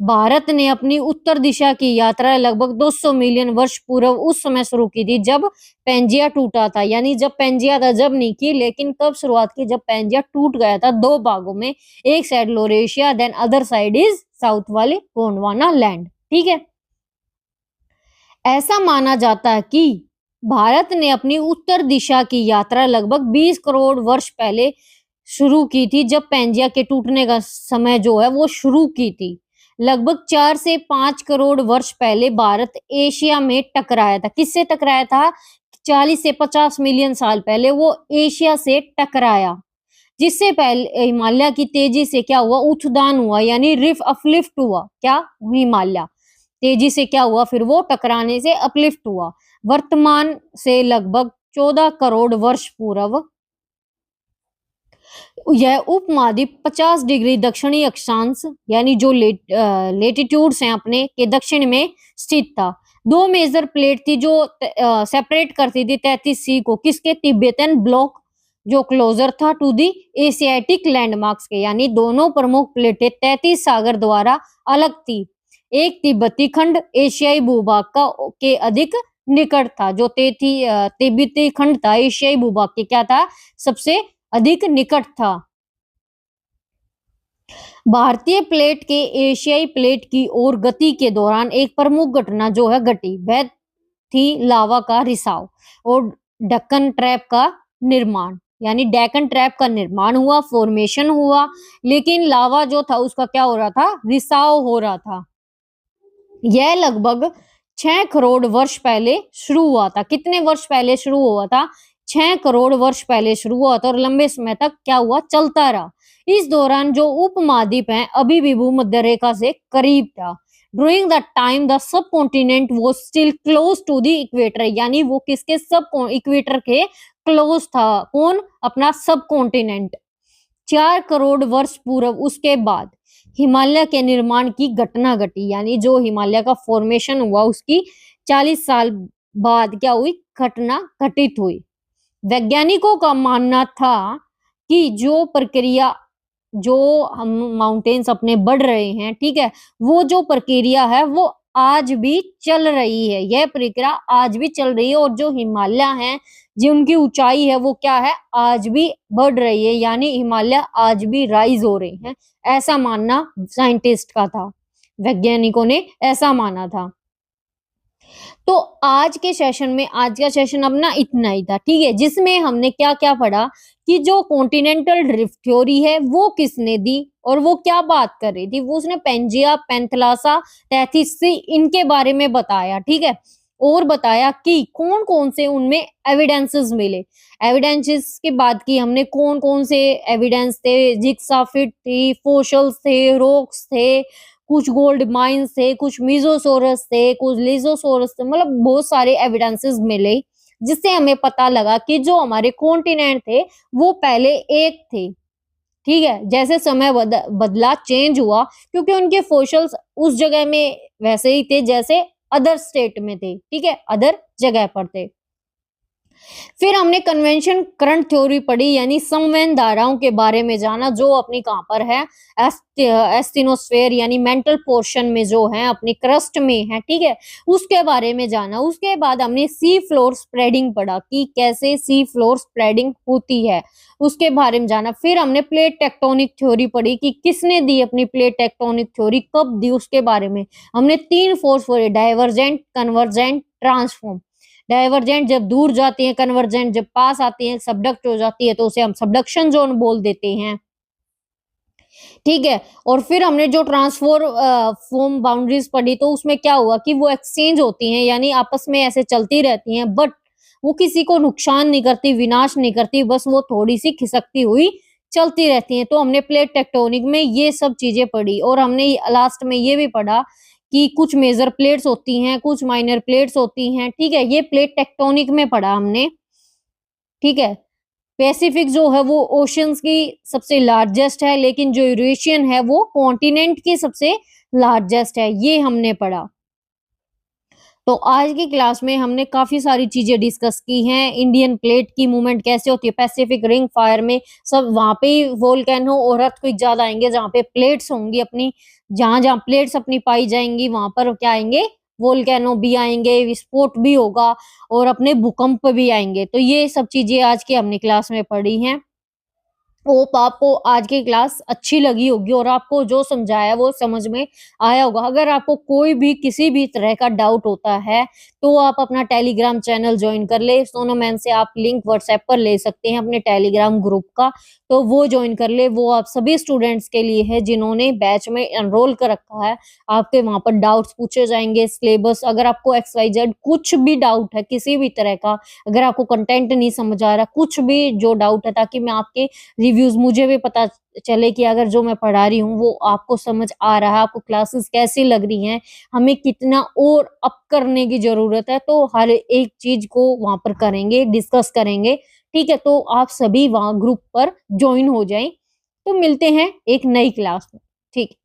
A: भारत ने अपनी उत्तर दिशा की यात्रा लगभग 200 मिलियन वर्ष पूर्व उस समय शुरू की थी जब पेंजिया टूटा था। यानी जब पेंजिया था, जब नहीं की, लेकिन कब शुरुआत की, जब पेंजिया टूट गया था 2 भागों में। एक side Laurasia, then other side is south वाले गोंडवाना लैंड। ठीक है, ऐसा माना जाता है कि भारत ने अपनी उत्तर दिशा की यात्रा लगभग 20 करोड़ वर्ष पहले शुरू की थी, जब पेंजिया के टूटने का समय जो है वो शुरू की थी। लगभग 4 से 5 करोड़ वर्ष पहले भारत एशिया में टकराया था। किससे टकराया था, 40 से 50 मिलियन साल पहले वो एशिया से टकराया, जिससे पहले हिमालय की तेजी से क्या हुआ, उत्थान हुआ यानी रिफ अपलिफ्ट हुआ। क्या, हिमालय तेजी से क्या हुआ, फिर वो टकराने से अपलिफ्ट हुआ। वर्तमान से लगभग 14 करोड़ वर्ष पूर्व यह उपमहाद्वीप 50 डिग्री दक्षिणी अक्षांश यानी जो लेटिट्यूड्स हैं अपने के दक्षिण में स्थित था। 2 मेजर प्लेट थी जो सेपरेट करती थी 33 सी को, किसके, तिब्बतन ब्लॉक जो क्लोजर था टू दी एशियाटिक लैंडमार्क्स के, यानी दोनों प्रमुख प्लेटें 33 सागर द्वारा अलग थी। एक तिब्बती खंड एशियाई भूभाग का के अधिक निकट था। जो तिब्बती खंड था एशियाई भूभाग के क्या था, सबसे अधिक निकट था। भारतीय प्लेट के एशियाई प्लेट की ओर गति के दौरान एक प्रमुख घटना जो है घटी, वह थी लावा का रिसाव और डक्कन ट्रैप का निर्माण। यानी डेक्कन ट्रैप का निर्माण हुआ, फॉर्मेशन हुआ, लेकिन लावा जो था उसका क्या हो रहा था, रिसाव हो रहा था। यह लगभग 6 करोड़ वर्ष पहले शुरू हुआ था। कितने वर्ष पहले शुरू हुआ था? 6 करोड़ वर्ष पहले शुरू हुआ था और लंबे समय तक क्या हुआ, चलता रहा। इस दौरान जो उपमहाद्वीप है अभी भी भूमध्य रेखा से करीब था। During the time the sub continent वो still close to the equator, यानी वो किसके सब इक्वेटर के क्लोज था। कौन? अपना सब कॉन्टिनेंट। 4 करोड़ वर्ष पूर्व उसके बाद हिमालय के निर्माण की घटना घटी, यानी जो हिमालय का फॉर्मेशन हुआ उसकी 40 साल बाद क्या हुई, घटना घटित हुई। वैज्ञानिकों का मानना था कि जो प्रक्रिया, जो हम माउंटेन्स अपने बढ़ रहे हैं, ठीक है, वो जो प्रक्रिया है वो आज भी चल रही है। यह प्रक्रिया आज भी चल रही है और जो हिमालय है, जो उनकी ऊंचाई है वो क्या है, आज भी बढ़ रही है, यानी हिमालय आज भी राइज हो रहे हैं। ऐसा मानना साइंटिस्ट का था, वैज्ञानिकों ने ऐसा माना था। तो आज के सेशन में, आज का सेशन अब ना इतना ही था, ठीक है, जिसमें हमने क्या क्या पढ़ा कि जो कॉन्टिनेंटल ड्रिफ्ट थ्योरी है वो किसने दी और वो क्या बात कर रही थी, वो उसने पेंजिया, पेंथलासा, टेथिसी इनके बारे में बताया, ठीक है, और बताया कि कौन कौन से उनमें एविडेंसेस मिले। एविडेंसेस की बात की हमने, कौन कौन से एविडेंस थे, जिग्साफिट थी, फोसिल्स थे, रॉक्स थे, कुछ गोल्ड माइन्स थे, कुछ मीजोसोरस थे, कुछ लिजोसोरस थे, मतलब बहुत सारे एविडेंसेस मिले, जिससे हमें पता लगा कि जो हमारे कॉन्टिनेंट थे वो पहले एक थे, ठीक है। जैसे समय बदला, चेंज हुआ, क्योंकि उनके फोसिल्स उस जगह में वैसे ही थे जैसे अदर स्टेट में थे, ठीक है, अदर जगह पर थे। फिर हमने कन्वेंशन करंट थ्योरी पढ़ी, यानी संवहन धाराओं के बारे में जाना, जो अपनी कहां पर है, एस्थिनोस्फेयर यानी मेंटल पोर्शन में जो है, अपनी क्रस्ट में है, ठीक है, उसके बारे में जाना। उसके बाद हमने सी फ्लोर स्प्रेडिंग पढ़ा कि कैसे सी फ्लोर स्प्रेडिंग होती है, उसके बारे में जाना। फिर हमने प्लेट टेक्टोनिक थ्योरी पढ़ी कि किसने दी अपनी प्लेट टेक्टोनिक थ्योरी, कब दी, उसके बारे में। हमने 3 फोर्स पढ़े, डाइवर्जेंट, कन्वर्जेंट, ट्रांसफॉर्म। डाइवर्जेंट जब दूर जाती है, कन्वर्जेंट जब पास आती है, सबडक्ट हो जाती है, तो उसे हम सबडक्शन जोन बोल देते हैं, ठीक है। और फिर हमने जो ट्रांसफोर फॉर्म बाउंड्रीज पढ़ी, तो उसमें क्या हुआ कि वो एक्सचेंज होती हैं, यानी आपस में ऐसे चलती रहती हैं, बट वो किसी को नुकसान नहीं करती, विनाश नहीं करती, बस वो थोड़ी सी खिसकती हुई चलती रहती हैं। तो हमने प्लेट टेक्टोनिक में ये सब चीजें पढ़ी और हमने लास्ट में ये भी पढ़ा कि कुछ मेजर प्लेट्स होती हैं, कुछ माइनर प्लेट्स होती हैं, ठीक है, ये प्लेट टेक्टोनिक में पढ़ा हमने, ठीक है। पैसिफिक जो है वो ओशियंस की सबसे लार्जेस्ट है, लेकिन जो यूरेशियन है वो कॉन्टिनेंट की सबसे लार्जेस्ट है, ये हमने पढ़ा। तो आज की क्लास में हमने काफी सारी चीजें डिस्कस की हैं। इंडियन प्लेट की मूवमेंट कैसे होती है, पैसिफिक रिंग फायर में सब वहां पे ही वोल्केनो और अर्थक्वेक ज्यादा आएंगे, जहाँ पे प्लेट्स होंगी अपनी, जहां जहां प्लेट्स अपनी पाई जाएंगी वहां पर क्या आएंगे, वोल्केनो भी आएंगे, विस्फोट भी होगा और अपने भूकंप भी आएंगे। तो ये सब चीजें आज की हमने क्लास में पढ़ी हैं। होप आपको आज की क्लास अच्छी लगी होगी और आपको जो समझाया वो समझ में आया होगा। अगर आपको कोई भी किसी भी तरह का डाउट होता है तो आप अपना टेलीग्राम चैनल ज्वाइन कर ले। सोनो मैन से आप लिंक व्हाट्सएप पर ले सकते हैं अपने टेलीग्राम ग्रुप का, तो वो ज्वाइन कर ले। वो आप सभी स्टूडेंट्स के लिए है जिन्होंने बैच में एनरोल कर रखा है। आपके वहां पर डाउट्स पूछे जाएंगे, सिलेबस, अगर आपको XYZ कुछ भी डाउट है किसी भी तरह का, अगर आपको कंटेंट नहीं समझ आ रहा, कुछ भी जो डाउट है, ताकि मैं आपके रिव्यूज, मुझे भी पता चले कि अगर जो मैं पढ़ा रही हूँ वो आपको समझ आ रहा है, आपको क्लासेस कैसी लग रही हैं, हमें कितना और अप करने की जरूरत है, तो हर एक चीज को वहां पर करेंगे, डिस्कस करेंगे, ठीक है। तो आप सभी वहां ग्रुप पर ज्वाइन हो जाएं। तो मिलते हैं एक नई क्लास में, ठीक है।